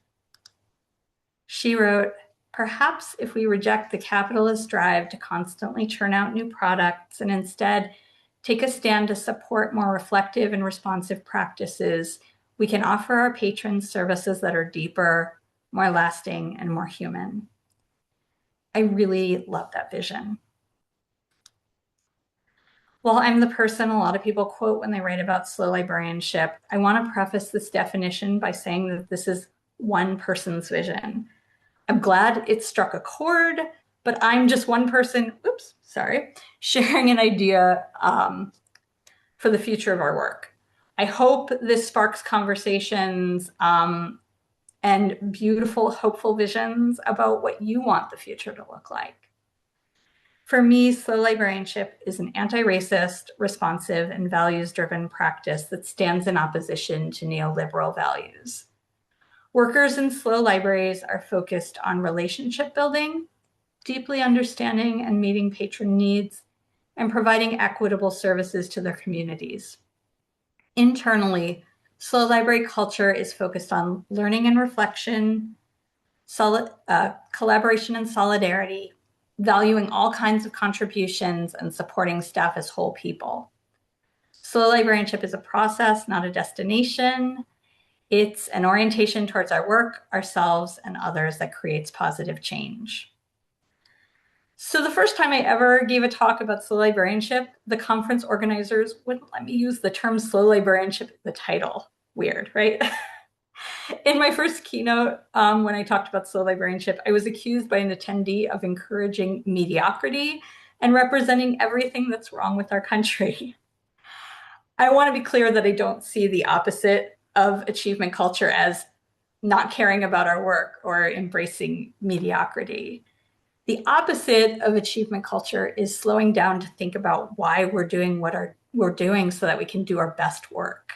She wrote, "Perhaps if we reject the capitalist drive to constantly churn out new products and instead take a stand to support more reflective and responsive practices, we can offer our patrons services that are deeper, more lasting, and more human." I really love that vision. While I'm the person a lot of people quote when they write about slow librarianship, I want to preface this definition by saying that this is one person's vision. I'm glad it struck a chord, but I'm just one person, sharing an idea for the future of our work. I hope this sparks conversations and beautiful, hopeful visions about what you want the future to look like. For me, slow librarianship is an anti-racist, responsive, and values-driven practice that stands in opposition to neoliberal values. Workers in slow libraries are focused on relationship building, deeply understanding and meeting patron needs, and providing equitable services to their communities. Internally, slow library culture is focused on learning and reflection, collaboration and solidarity, valuing all kinds of contributions, and supporting staff as whole people. Slow librarianship is a process, not a destination. It's an orientation towards our work, ourselves, and others that creates positive change. So the first time I ever gave a talk about slow librarianship, the conference organizers wouldn't let me use the term slow librarianship in the title. Weird, right? In my first keynote, when I talked about slow librarianship, I was accused by an attendee of encouraging mediocrity and representing everything that's wrong with our country. I want to be clear that I don't see the opposite of achievement culture as not caring about our work or embracing mediocrity. The opposite of achievement culture is slowing down to think about why we're doing what we're doing so that we can do our best work.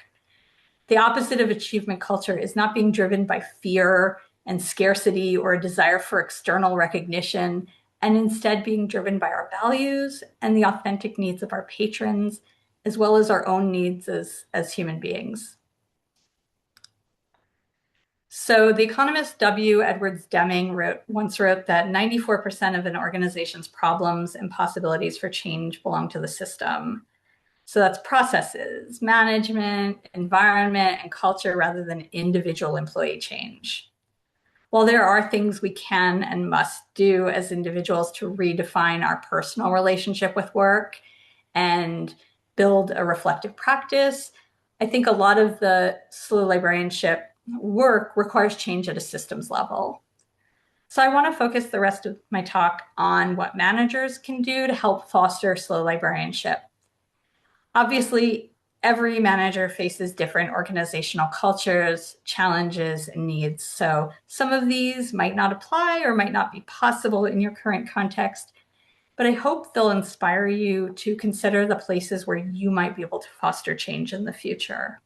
The opposite of achievement culture is not being driven by fear and scarcity or a desire for external recognition, and instead being driven by our values and the authentic needs of our patrons, as well as our own needs as human beings. So the economist W. Edwards Deming once wrote that 94% of an organization's problems and possibilities for change belong to the system. So that's processes, management, environment, and culture rather than individual employee change. While there are things we can and must do as individuals to redefine our personal relationship with work and build a reflective practice, I think a lot of the slow librarianship work requires change at a systems level. So I want to focus the rest of my talk on what managers can do to help foster slow librarianship. Obviously, every manager faces different organizational cultures, challenges, and needs. So some of these might not apply or might not be possible in your current context, but I hope they'll inspire you to consider the places where you might be able to foster change in the future.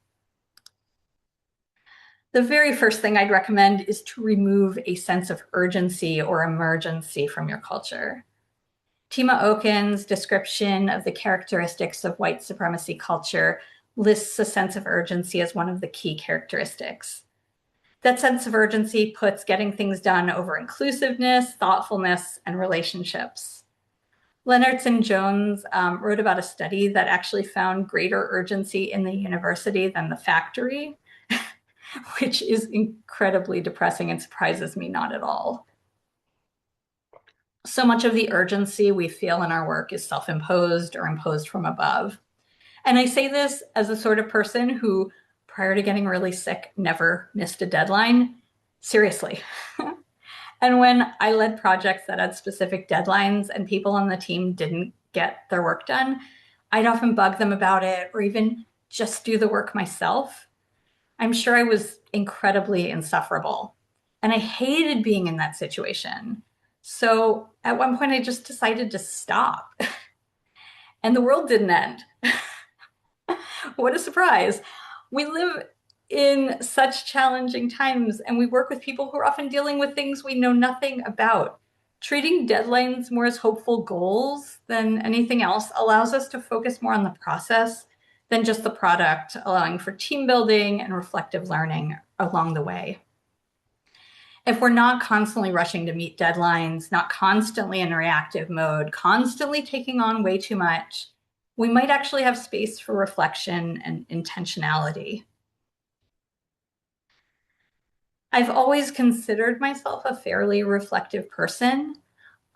The very first thing I'd recommend is to remove a sense of urgency or emergency from your culture. Tima Oken's description of the characteristics of white supremacy culture lists a sense of urgency as one of the key characteristics. That sense of urgency puts getting things done over inclusiveness, thoughtfulness, and relationships. Leonardson Jones wrote about a study that actually found greater urgency in the university than the factory, which is incredibly depressing and surprises me not at all. So much of the urgency we feel in our work is self-imposed or imposed from above. And I say this as a sort of person who, prior to getting really sick, never missed a deadline. Seriously. And when I led projects that had specific deadlines and people on the team didn't get their work done, I'd often bug them about it or even just do the work myself. I'm sure I was incredibly insufferable. And I hated being in that situation. So at one point, I just decided to stop, and the world didn't end. What a surprise. We live in such challenging times, and we work with people who are often dealing with things we know nothing about. Treating deadlines more as hopeful goals than anything else allows us to focus more on the process than just the product, allowing for team building and reflective learning along the way. If we're not constantly rushing to meet deadlines, not constantly in reactive mode, constantly taking on way too much, we might actually have space for reflection and intentionality. I've always considered myself a fairly reflective person,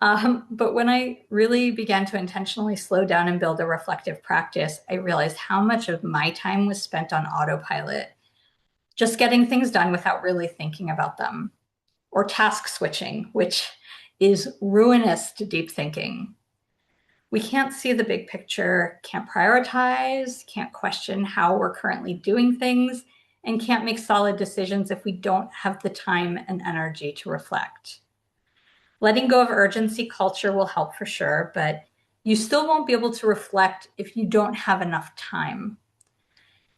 but when I really began to intentionally slow down and build a reflective practice, I realized how much of my time was spent on autopilot, just getting things done without really thinking about them, or task switching, which is ruinous to deep thinking. We can't see the big picture, can't prioritize, can't question how we're currently doing things, and can't make solid decisions if we don't have the time and energy to reflect. Letting go of urgency culture will help for sure, but you still won't be able to reflect if you don't have enough time.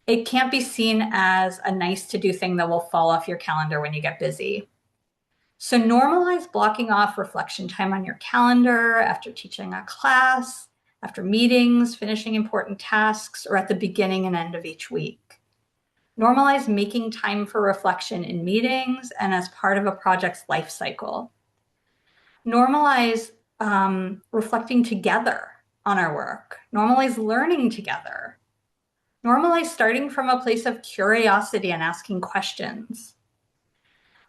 It can't be seen as a nice to do thing that will fall off your calendar when you get busy. So normalize blocking off reflection time on your calendar after teaching a class, after meetings, finishing important tasks, or at the beginning and end of each week. Normalize making time for reflection in meetings and as part of a project's life cycle. Normalize reflecting together on our work. Normalize learning together. Normalize starting from a place of curiosity and asking questions.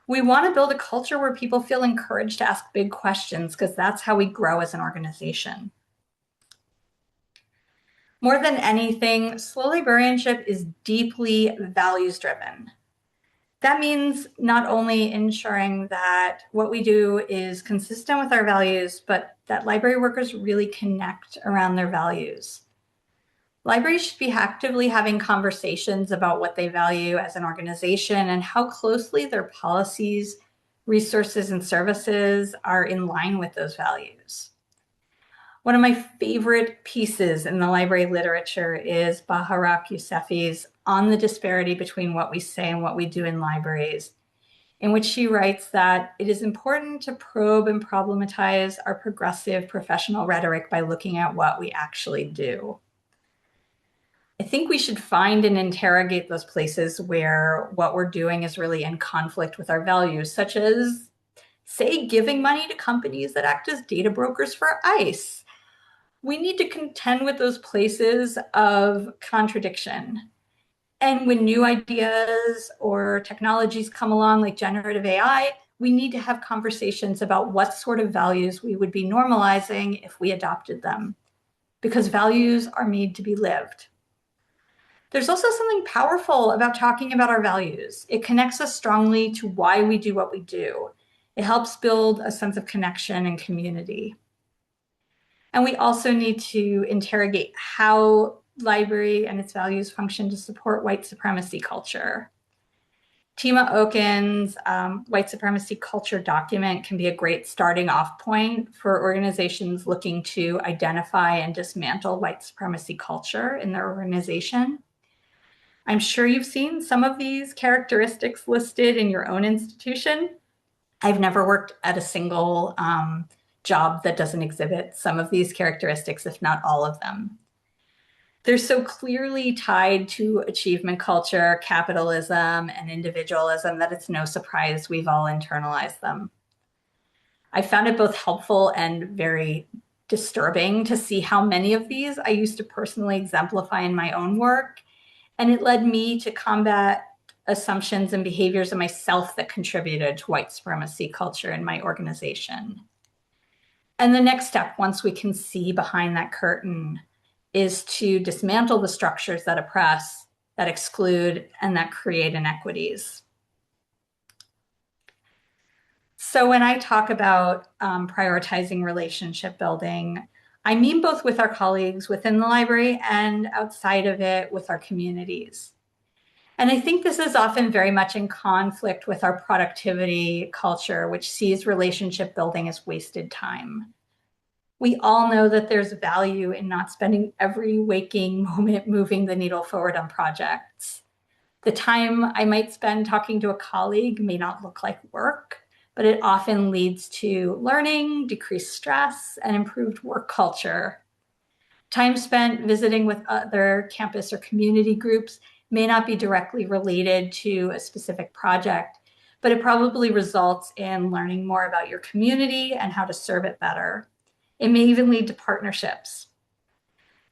We want to build a culture where people feel encouraged to ask big questions because that's how we grow as an organization. More than anything, slow librarianship is deeply values-driven. That means not only ensuring that what we do is consistent with our values, but that library workers really connect around their values. Libraries should be actively having conversations about what they value as an organization and how closely their policies, resources, and services are in line with those values. One of my favorite pieces in the library literature is Baharak Youssefi's On the Disparity Between What We Say and What We Do in Libraries, in which she writes that it is important to probe and problematize our progressive professional rhetoric by looking at what we actually do. I think we should find and interrogate those places where what we're doing is really in conflict with our values, such as, say, giving money to companies that act as data brokers for ICE. We need to contend with those places of contradiction. And when new ideas or technologies come along, like generative AI, we need to have conversations about what sort of values we would be normalizing if we adopted them, because values are made to be lived. There's also something powerful about talking about our values. It connects us strongly to why we do what we do. It helps build a sense of connection and community. And we also need to interrogate how library and its values function to support white supremacy culture. Tima Oken's white supremacy culture document can be a great starting off point for organizations looking to identify and dismantle white supremacy culture in their organization. I'm sure you've seen some of these characteristics listed in your own institution. I've never worked at a single job that doesn't exhibit some of these characteristics, if not all of them. They're so clearly tied to achievement culture, capitalism, and individualism that it's no surprise we've all internalized them. I found it both helpful and very disturbing to see how many of these I used to personally exemplify in my own work. And it led me to combat assumptions and behaviors of myself that contributed to white supremacy culture in my organization. And the next step, once we can see behind that curtain, is to dismantle the structures that oppress, that exclude, and that create inequities. So when I talk about prioritizing relationship building, I mean both with our colleagues within the library and outside of it with our communities. And I think this is often very much in conflict with our productivity culture, which sees relationship building as wasted time. We all know that there's value in not spending every waking moment moving the needle forward on projects. The time I might spend talking to a colleague may not look like work, but it often leads to learning, decreased stress, and improved work culture. Time spent visiting with other campus or community groups may not be directly related to a specific project, but it probably results in learning more about your community and how to serve it better. It may even lead to partnerships.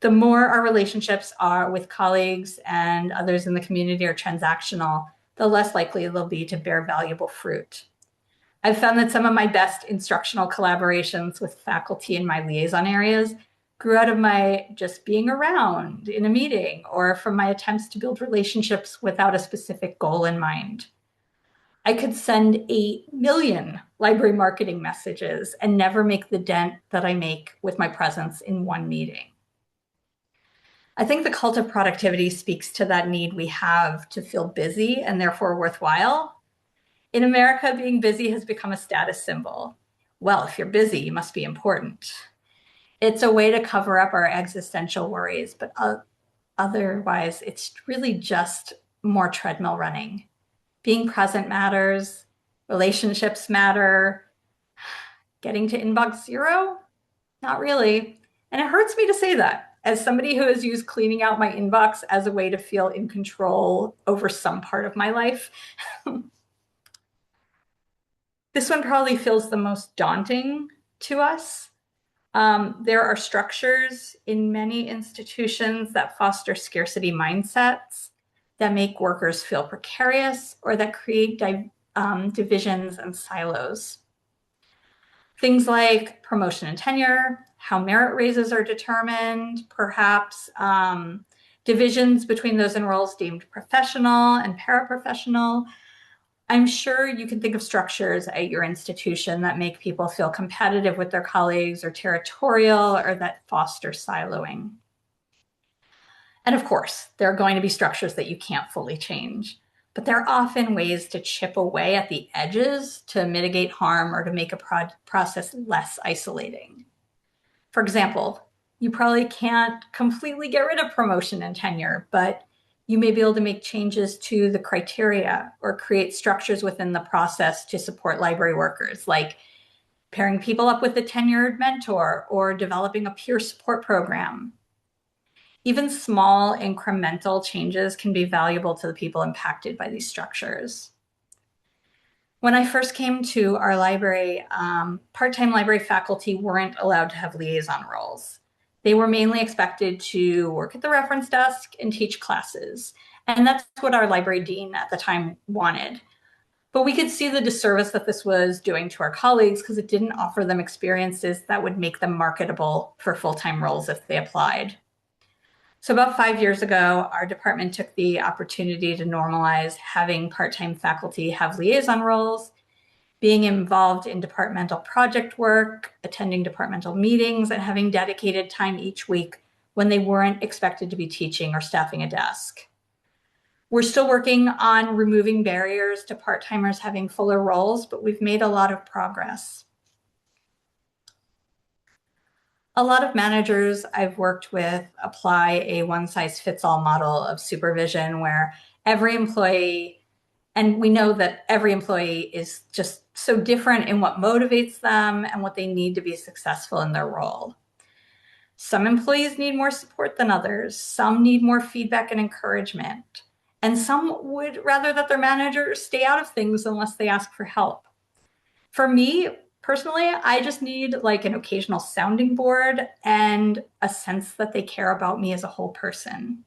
The more our relationships are with colleagues and others in the community are transactional, the less likely they'll be to bear valuable fruit. I've found that some of my best instructional collaborations with faculty in my liaison areas grew out of my just being around in a meeting or from my attempts to build relationships without a specific goal in mind. I could send 8 million library marketing messages and never make the dent that I make with my presence in one meeting. I think the cult of productivity speaks to that need we have to feel busy and therefore worthwhile. In America, being busy has become a status symbol. Well, if you're busy, you must be important. It's a way to cover up our existential worries, but otherwise, it's really just more treadmill running. Being present matters, relationships matter. Getting to inbox zero? Not really. And it hurts me to say that as somebody who has used cleaning out my inbox as a way to feel in control over some part of my life. This one probably feels the most daunting to us. There are structures in many institutions that foster scarcity mindsets, that make workers feel precarious, or that create divisions and silos. Things like promotion and tenure, how merit raises are determined, perhaps divisions between those in roles deemed professional and paraprofessional. I'm sure you can think of structures at your institution that make people feel competitive with their colleagues or territorial or that foster siloing. And of course, there are going to be structures that you can't fully change, but there are often ways to chip away at the edges to mitigate harm or to make a process less isolating. For example, you probably can't completely get rid of promotion and tenure, but you may be able to make changes to the criteria or create structures within the process to support library workers, like pairing people up with a tenured mentor or developing a peer support program. Even small incremental changes can be valuable to the people impacted by these structures. When I first came to our library, part-time library faculty weren't allowed to have liaison roles. They were mainly expected to work at the reference desk and teach classes. And that's what our library dean at the time wanted. But we could see the disservice that this was doing to our colleagues because it didn't offer them experiences that would make them marketable for full-time roles if they applied. So about 5 years ago, our department took the opportunity to normalize having part-time faculty have liaison roles, being involved in departmental project work, attending departmental meetings, and having dedicated time each week when they weren't expected to be teaching or staffing a desk. We're still working on removing barriers to part-timers having fuller roles, but we've made a lot of progress. A lot of managers I've worked with apply a one-size-fits-all model of supervision where every employee, and we know that every employee is just so different in what motivates them and what they need to be successful in their role. Some employees need more support than others. Some need more feedback and encouragement. And some would rather that their manager stay out of things unless they ask for help. For me, personally, I just need like an occasional sounding board and a sense that they care about me as a whole person.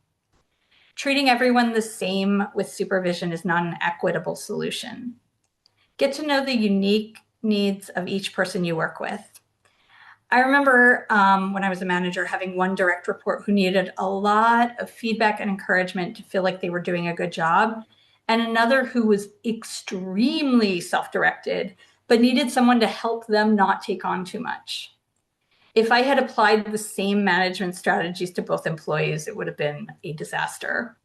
Treating everyone the same with supervision is not an equitable solution. Get to know the unique needs of each person you work with. I remember when I was a manager having one direct report who needed a lot of feedback and encouragement to feel like they were doing a good job, and another who was extremely self-directed, but needed someone to help them not take on too much. If I had applied the same management strategies to both employees, it would have been a disaster.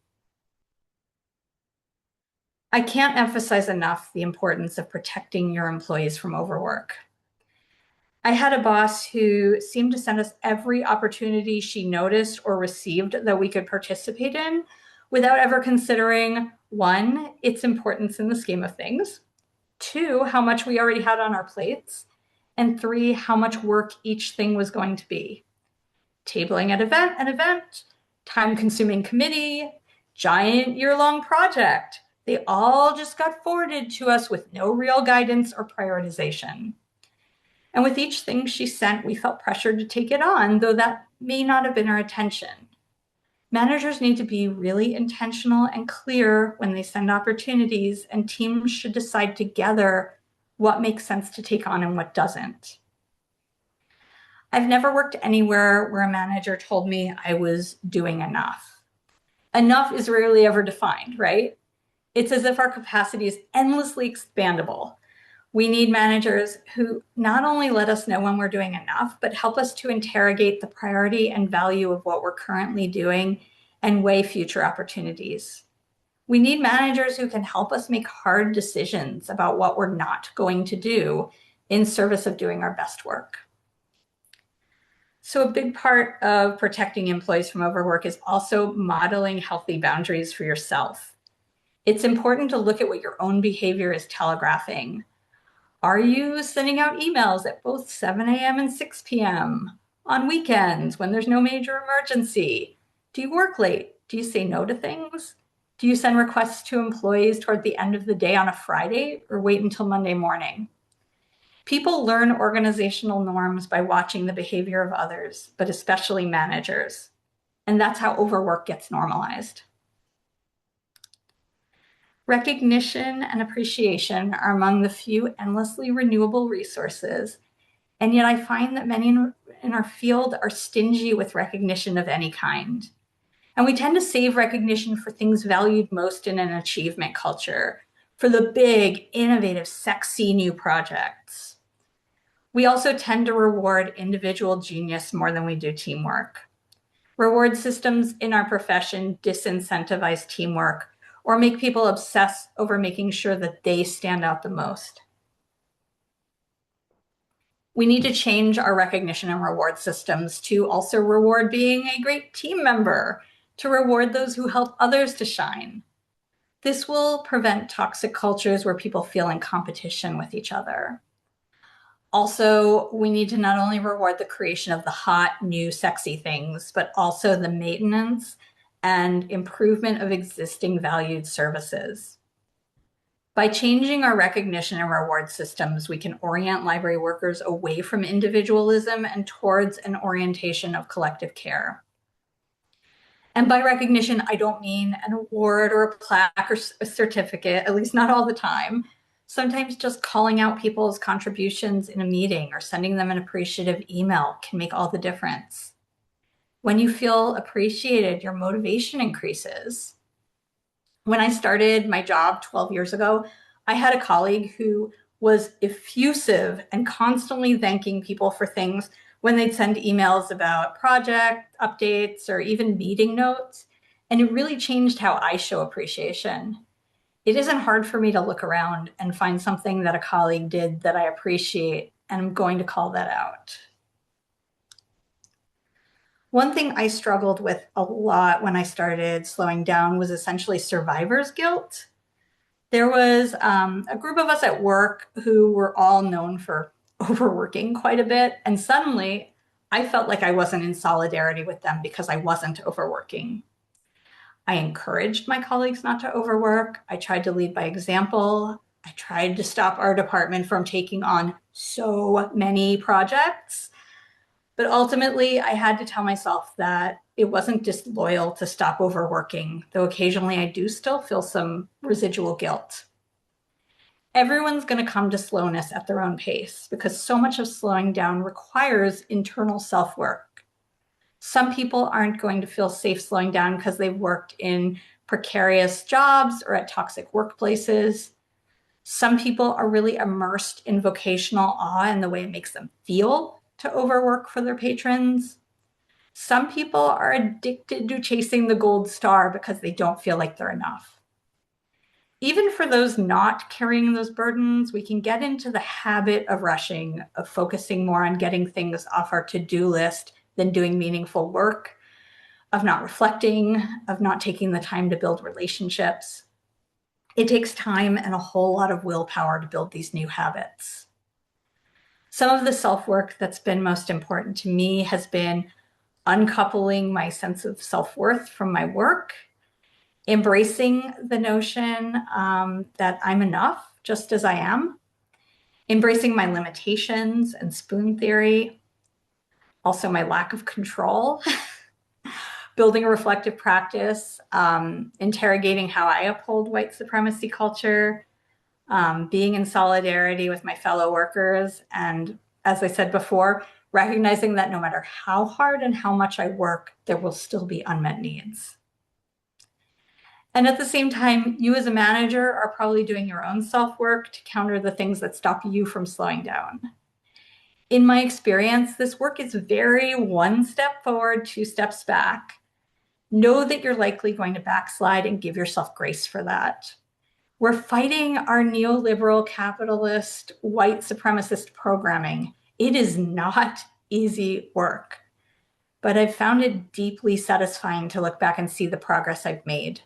I can't emphasize enough the importance of protecting your employees from overwork. I had a boss who seemed to send us every opportunity she noticed or received that we could participate in without ever considering, one, its importance in the scheme of things, two, how much we already had on our plates, and three, how much work each thing was going to be. Tabling an event, time-consuming committee, giant year-long project. They all just got forwarded to us with no real guidance or prioritization. And with each thing she sent, we felt pressured to take it on, though that may not have been our intention. Managers need to be really intentional and clear when they send opportunities, and teams should decide together what makes sense to take on and what doesn't. I've never worked anywhere where a manager told me I was doing enough. Enough is rarely ever defined, right? It's as if our capacity is endlessly expandable. We need managers who not only let us know when we're doing enough, but help us to interrogate the priority and value of what we're currently doing and weigh future opportunities. We need managers who can help us make hard decisions about what we're not going to do in service of doing our best work. So a big part of protecting employees from overwork is also modeling healthy boundaries for yourself. It's important to look at what your own behavior is telegraphing. Are you sending out emails at both 7 a.m. and 6 p.m. on weekends when there's no major emergency? Do you work late? Do you say no to things? Do you send requests to employees toward the end of the day on a Friday or wait until Monday morning? People learn organizational norms by watching the behavior of others, but especially managers. And that's how overwork gets normalized. Recognition and appreciation are among the few endlessly renewable resources, and yet I find that many in our field are stingy with recognition of any kind. And we tend to save recognition for things valued most in an achievement culture, for the big, innovative, sexy new projects. We also tend to reward individual genius more than we do teamwork. Reward systems in our profession disincentivize teamwork or make people obsess over making sure that they stand out the most. We need to change our recognition and reward systems to also reward being a great team member, to reward those who help others to shine. This will prevent toxic cultures where people feel in competition with each other. Also, we need to not only reward the creation of the hot, new, sexy things, but also the maintenance and improvement of existing valued services. By changing our recognition and reward systems, we can orient library workers away from individualism and towards an orientation of collective care. And by recognition, I don't mean an award or a plaque or a certificate, at least not all the time. Sometimes just calling out people's contributions in a meeting or sending them an appreciative email can make all the difference. When you feel appreciated, your motivation increases. When I started my job 12 years ago, I had a colleague who was effusive and constantly thanking people for things when they'd send emails about project updates or even meeting notes. And it really changed how I show appreciation. It isn't hard for me to look around and find something that a colleague did that I appreciate, and I'm going to call that out. One thing I struggled with a lot when I started slowing down was essentially survivor's guilt. There was a group of us at work who were all known for overworking quite a bit, and suddenly I felt like I wasn't in solidarity with them because I wasn't overworking. I encouraged my colleagues not to overwork. I tried to lead by example. I tried to stop our department from taking on so many projects. But ultimately, I had to tell myself that it wasn't disloyal to stop overworking, though occasionally I do still feel some residual guilt. Everyone's going to come to slowness at their own pace because so much of slowing down requires internal self-work. Some people aren't going to feel safe slowing down because they've worked in precarious jobs or at toxic workplaces. Some people are really immersed in vocational awe and the way it makes them feel to overwork for their patrons. Some people are addicted to chasing the gold star because they don't feel like they're enough. even for those not carrying those burdens, we can get into the habit of rushing, of focusing more on getting things off our to-do list than doing meaningful work, of not reflecting, of not taking the time to build relationships. It takes time and a whole lot of willpower to build these new habits. Some of the self-work that's been most important to me has been uncoupling my sense of self-worth from my work, embracing the notion that I'm enough just as I am, embracing my limitations and spoon theory, also my lack of control, building a reflective practice, interrogating how I uphold white supremacy culture, being in solidarity with my fellow workers, and as I said before, recognizing that no matter how hard and how much I work, there will still be unmet needs. And at the same time, you as a manager are probably doing your own self-work to counter the things that stop you from slowing down. In my experience, this work is very one step forward, two steps back. Know that you're likely going to backslide and give yourself grace for that. We're fighting our neoliberal, capitalist, white supremacist programming. It is not easy work, but I've found it deeply satisfying to look back and see the progress I've made.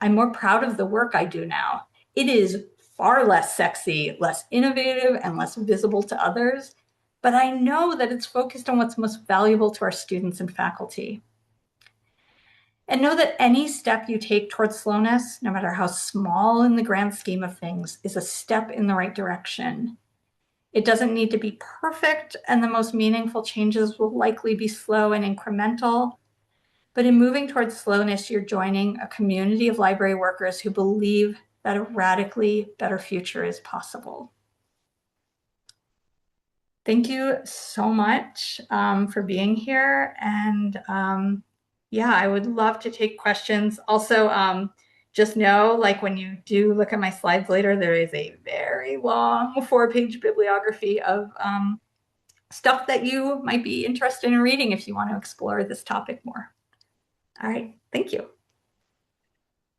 I'm more proud of the work I do now. It is far less sexy, less innovative, and less visible to others, but I know that it's focused on what's most valuable to our students and faculty. And know that any step you take towards slowness, no matter how small in the grand scheme of things, is a step in the right direction. It doesn't need to be perfect, and the most meaningful changes will likely be slow and incremental. But in moving towards slowness, you're joining a community of library workers who believe that a radically better future is possible. Thank you so much for being here. And yeah, I would love to take questions. Also, just know, like when you do look at my slides later, there is a very long 4-page bibliography of stuff that you might be interested in reading if you want to explore this topic more. All right, thank you.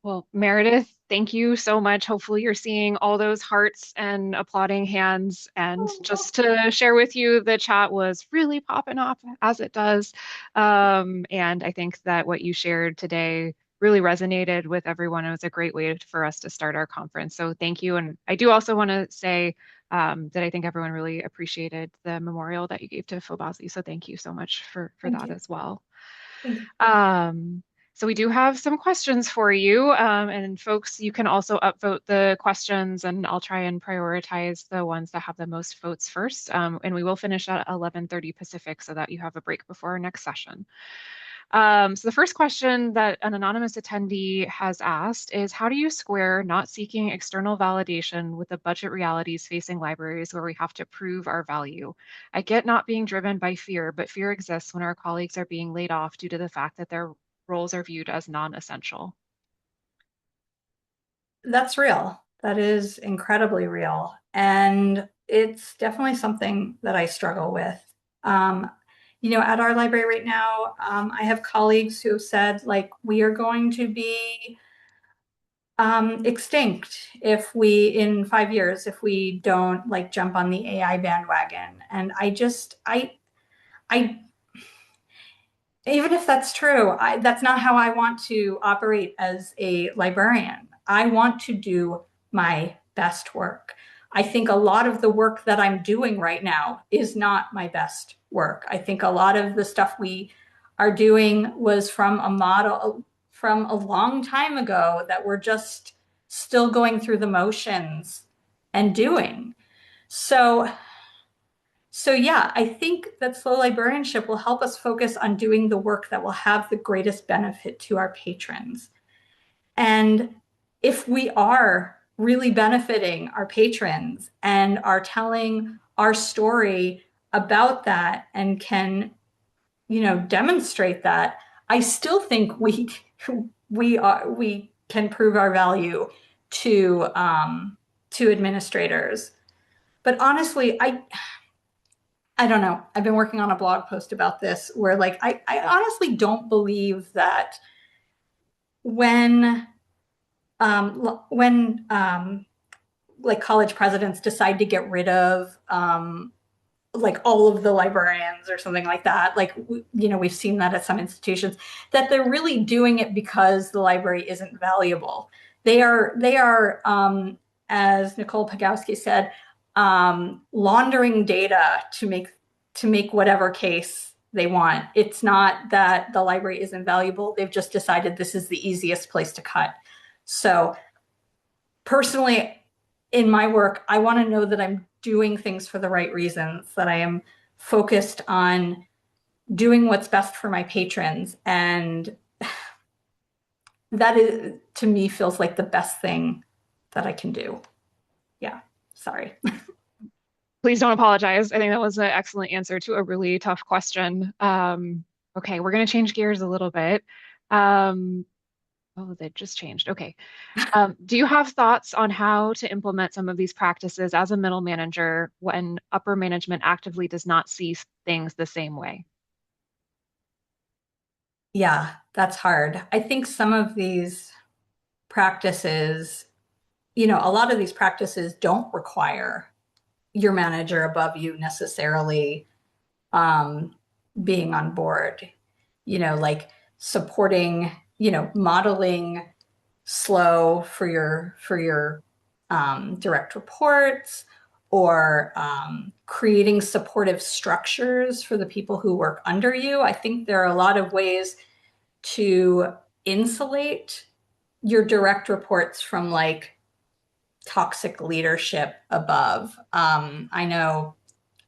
Well, Meredith, thank you so much. Hopefully you're seeing all those hearts and applauding hands. And just to share with you, the chat was really popping off as it does. And I think that what you shared today really resonated with everyone. It was a great way for us to start our conference. So thank you. And I do also want to say that I think everyone really appreciated the memorial that you gave to Fobazi. So thank you so much for that as well. Thank you. So we do have some questions for you. And folks, you can also upvote the questions and I'll try and prioritize the ones that have the most votes first. And we will finish at 11:30 Pacific so that you have a break before our next session. So the first question that an anonymous attendee has asked is, how do you square not seeking external validation with the budget realities facing libraries where we have to prove our value? I get not being driven by fear, but fear exists when our colleagues are being laid off due to the fact that their roles are viewed as non-essential. That's real. That is incredibly real. And it's definitely something that I struggle with. You know, at our library right now, I have colleagues who have said, like, we are going to be extinct if we, in 5 years, if we don't like jump on the AI bandwagon. And even if that's true, that's not how I want to operate as a librarian. I want to do my best work. I think a lot of the work that I'm doing right now is not my best work. I think a lot of the stuff we are doing was from a model from a long time ago that we're just still going through the motions and doing. So yeah, I think that slow librarianship will help us focus on doing the work that will have the greatest benefit to our patrons. And if we are really benefiting our patrons and are telling our story about that and can, you know, demonstrate that, I still think we can prove our value to administrators. But honestly, I don't know. I've been working on a blog post about this where, like, I honestly don't believe that when when like college presidents decide to get rid of like all of the librarians or something like that, like, you know, we've seen that at some institutions, that they're really doing it because the library isn't valuable. They are as Nicole Pogowski said, laundering data to make whatever case they want. It's not that the library isn't valuable. They've just decided this is the easiest place to cut. So personally, in my work, I want to know that I'm doing things for the right reasons, that I am focused on doing what's best for my patrons. And that is, to me, feels like the best thing that I can do. Yeah, sorry. Please don't apologize. I think that was an excellent answer to a really tough question. Okay, we're going to change gears a little bit. Oh, that just changed. Okay. Do you have thoughts on how to implement some of these practices as a middle manager when upper management actively does not see things the same way? Yeah, that's hard. I think some of these practices, you know, a lot of these practices don't require your manager above you necessarily being on board, you know, like supporting, you know, modeling slow for your direct reports, or creating supportive structures for the people who work under you. I think there are a lot of ways to insulate your direct reports from like toxic leadership above. I know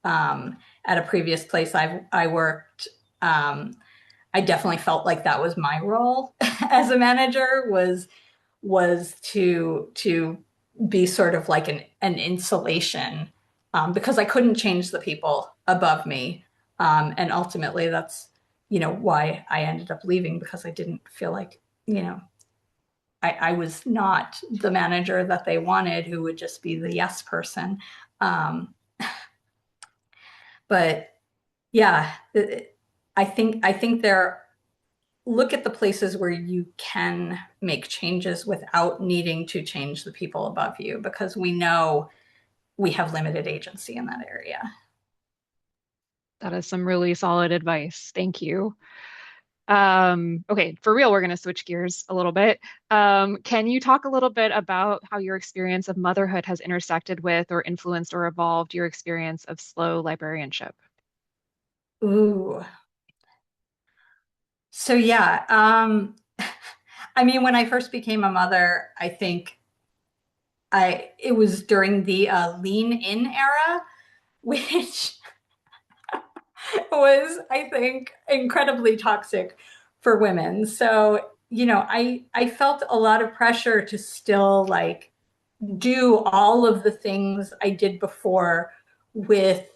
at a previous place I worked, I definitely felt like that was my role as a manager, was to be sort of like an insulation, because I couldn't change the people above me, and ultimately that's, you know, why I ended up leaving, because I didn't feel like, you know, I was not the manager that they wanted, who would just be the yes person. But yeah, I think there, look at the places where you can make changes without needing to change the people above you, because we know we have limited agency in that area. That is some really solid advice. Thank you. Okay, for real, we're going to switch gears a little bit. Can you talk a little bit about how your experience of motherhood has intersected with or influenced or evolved your experience of slow librarianship? Ooh. So yeah, I mean, when I first became a mother, I think it was during the lean in era, which was, I think, incredibly toxic for women. So, you know, I felt a lot of pressure to still like do all of the things I did before, with,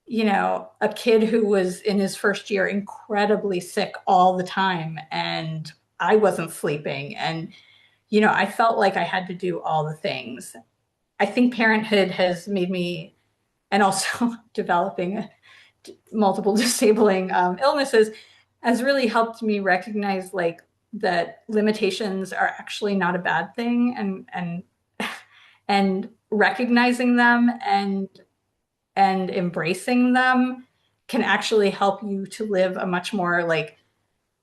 you know, a kid who was in his first year incredibly sick all the time, and I wasn't sleeping, and, you know, I felt like I had to do all the things. I think parenthood has made me, and also developing multiple disabling illnesses, has really helped me recognize like that limitations are actually not a bad thing, and recognizing them and embracing them can actually help you to live a much more like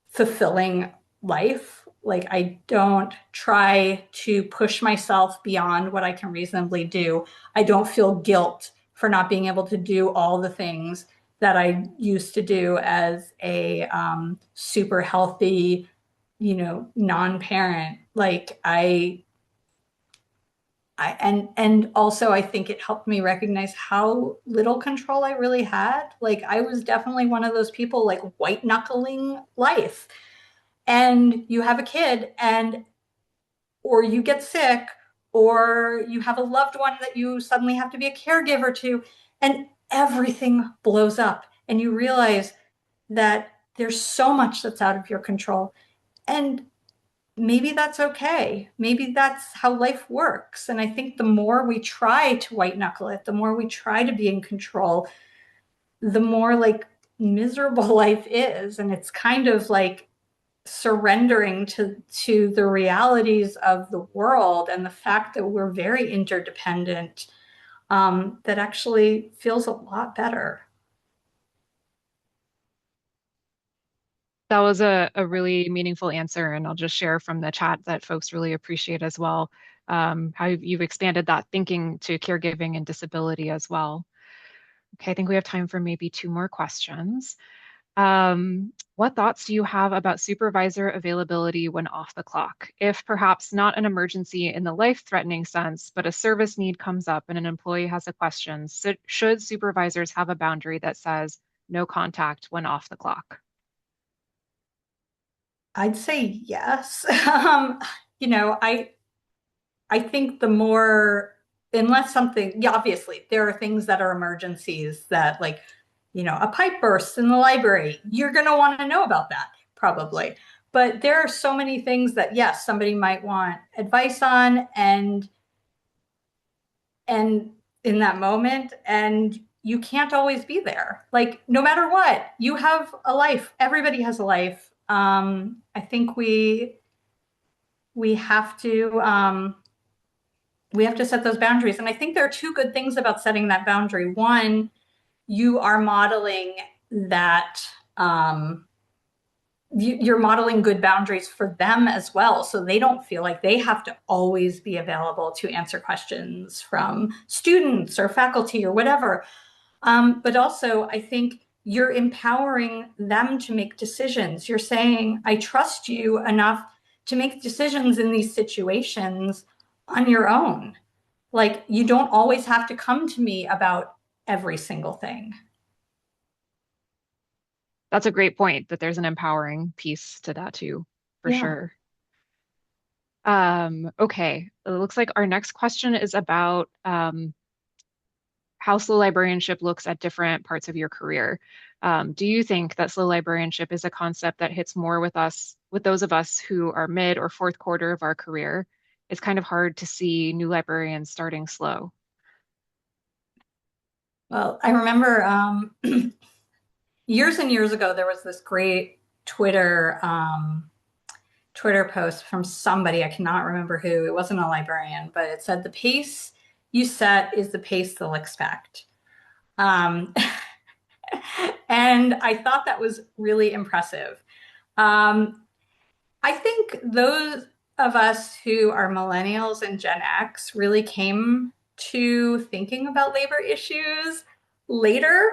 fulfilling life. Like, I don't try to push myself beyond what I can reasonably do. I don't feel guilt for not being able to do all the things that I used to do as a super healthy, you know, non-parent. Like, and also I think it helped me recognize how little control I really had. Like, I was definitely one of those people like white knuckling life. And you have a kid, and or you get sick, or you have a loved one that you suddenly have to be a caregiver to, and everything blows up, and you realize that there's so much that's out of your control. And maybe that's okay. Maybe that's how life works. And I think the more we try to white knuckle it, the more we try to be in control, the more like miserable life is. And it's kind of like surrendering to the realities of the world and the fact that we're very interdependent, that actually feels a lot better. That was a really meaningful answer, and I'll just share from the chat that folks really appreciate as well, how you've expanded that thinking to caregiving and disability as well. Okay, I think we have time for maybe two more questions. What thoughts do you have about supervisor availability when off the clock? If perhaps not an emergency in the life-threatening sense, but a service need comes up and an employee has a question, should supervisors have a boundary that says no contact when off the clock? I'd say yes. You know, I think the more, unless something, yeah, obviously there are things that are emergencies that, like, you know, a pipe burst in the library, you're going to want to know about that probably. But there are so many things that, yes, somebody might want advice on, and in that moment, and you can't always be there. Like, no matter what, you have a life. Everybody has a life. I think we have to set those boundaries. And I think there are two good things about setting that boundary. One, you are modeling that, you're modeling good boundaries for them as well. So they don't feel like they have to always be available to answer questions from students or faculty or whatever. But also, I think you're empowering them to make decisions. You're saying, I trust you enough to make decisions in these situations on your own. Like, you don't always have to come to me about every single thing. That's a great point, that there's an empowering piece to that too, for Yeah. sure. Okay, it looks like our next question is about how slow librarianship looks at different parts of your career. Do you think that slow librarianship is a concept that hits more with those of us who are mid or fourth quarter of our career? It's kind of hard to see new librarians starting slow. Well, I remember years and years ago, there was this great Twitter post from somebody, I cannot remember who, it wasn't a librarian, but it said, the pace you set is the pace they'll expect. And I thought that was really impressive. I think those of us who are millennials and Gen X really came to thinking about labor issues later.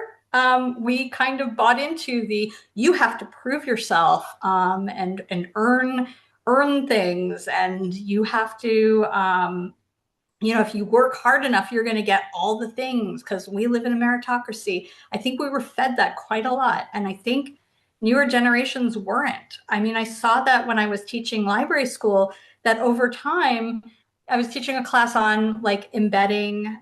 We kind of bought into the, you have to prove yourself, and earn things, and you have to, you know, if you work hard enough, you're going to get all the things, because we live in a meritocracy. I think we were fed that quite a lot. And I think newer generations weren't. I mean, I saw that when I was teaching library school, that over time, I was teaching a class on like embedding,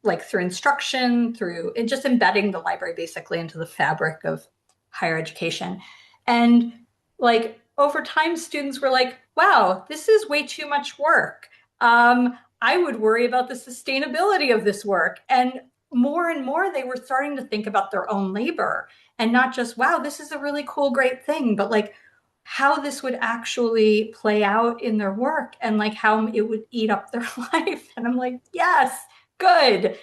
like through instruction, through it, just embedding the library basically into the fabric of higher education. And like over time, students were like, wow, this is way too much work. I would worry about the sustainability of this work. And more, they were starting to think about their own labor, and not just, wow, this is a really cool, great thing, but like how this would actually play out in their work, and like how it would eat up their life. And I'm like, yes, good.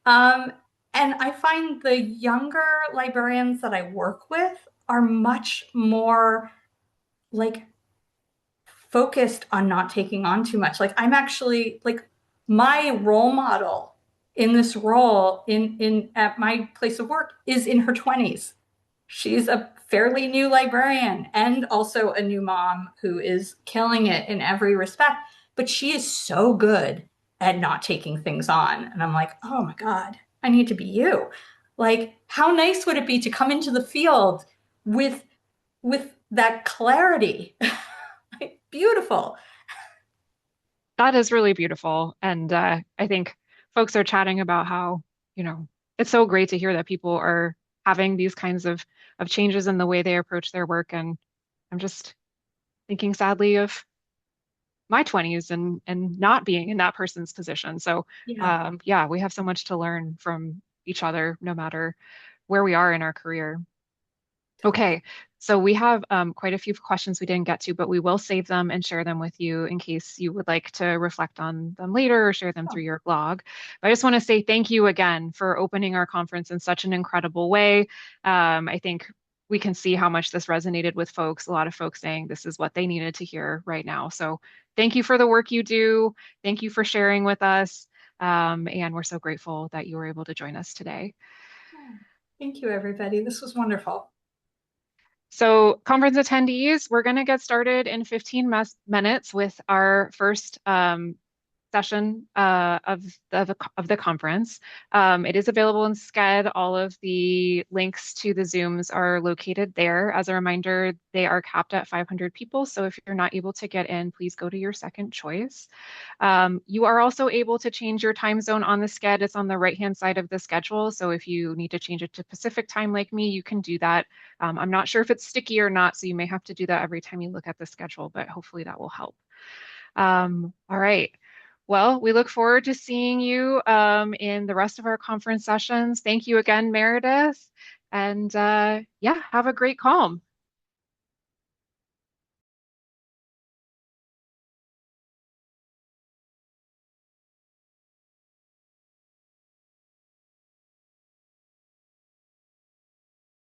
And I find the younger librarians that I work with are much more like focused on not taking on too much. Like, I'm actually like, my role model in this role in at my place of work is in her 20s. She's a fairly new librarian and also a new mom who is killing it in every respect, but she is so good at not taking things on. And I'm like, oh my God, I need to be you. Like, how nice would it be to come into the field with that clarity? Beautiful. That is really beautiful. And I think folks are chatting about how, you know, it's so great to hear that people are having these kinds of changes in the way they approach their work. And I'm just thinking sadly of my 20s and not being in that person's position. So Yeah. yeah, we have so much to learn from each other, no matter where we are in our career. Okay, So we have quite a few questions we didn't get to, but we will save them and share them with you in case you would like to reflect on them later or share them through your blog. But I just want to say thank you again for opening our conference in such an incredible way. I think we can see how much this resonated with folks. A lot of folks saying this is what they needed to hear right now. So thank you for the work you do. Thank you for sharing with us. And we're so grateful that you were able to join us today. Thank you, everybody. This was wonderful. So conference attendees, we're going to get started in 15 minutes with our first session of the conference. It is available in Sched. All of the links to the Zooms are located there. As a reminder, they are capped at 500 people. So if you're not able to get in, please go to your second choice. You are also able to change your time zone on the Sched. It's on the right-hand side of the schedule. So if you need to change it to Pacific time like me, you can do that. I'm not sure if it's sticky or not, so you may have to do that every time you look at the schedule, but hopefully that will help. All right. Well, we look forward to seeing you in the rest of our conference sessions. Thank you again, Meredith. And yeah, have a great calm.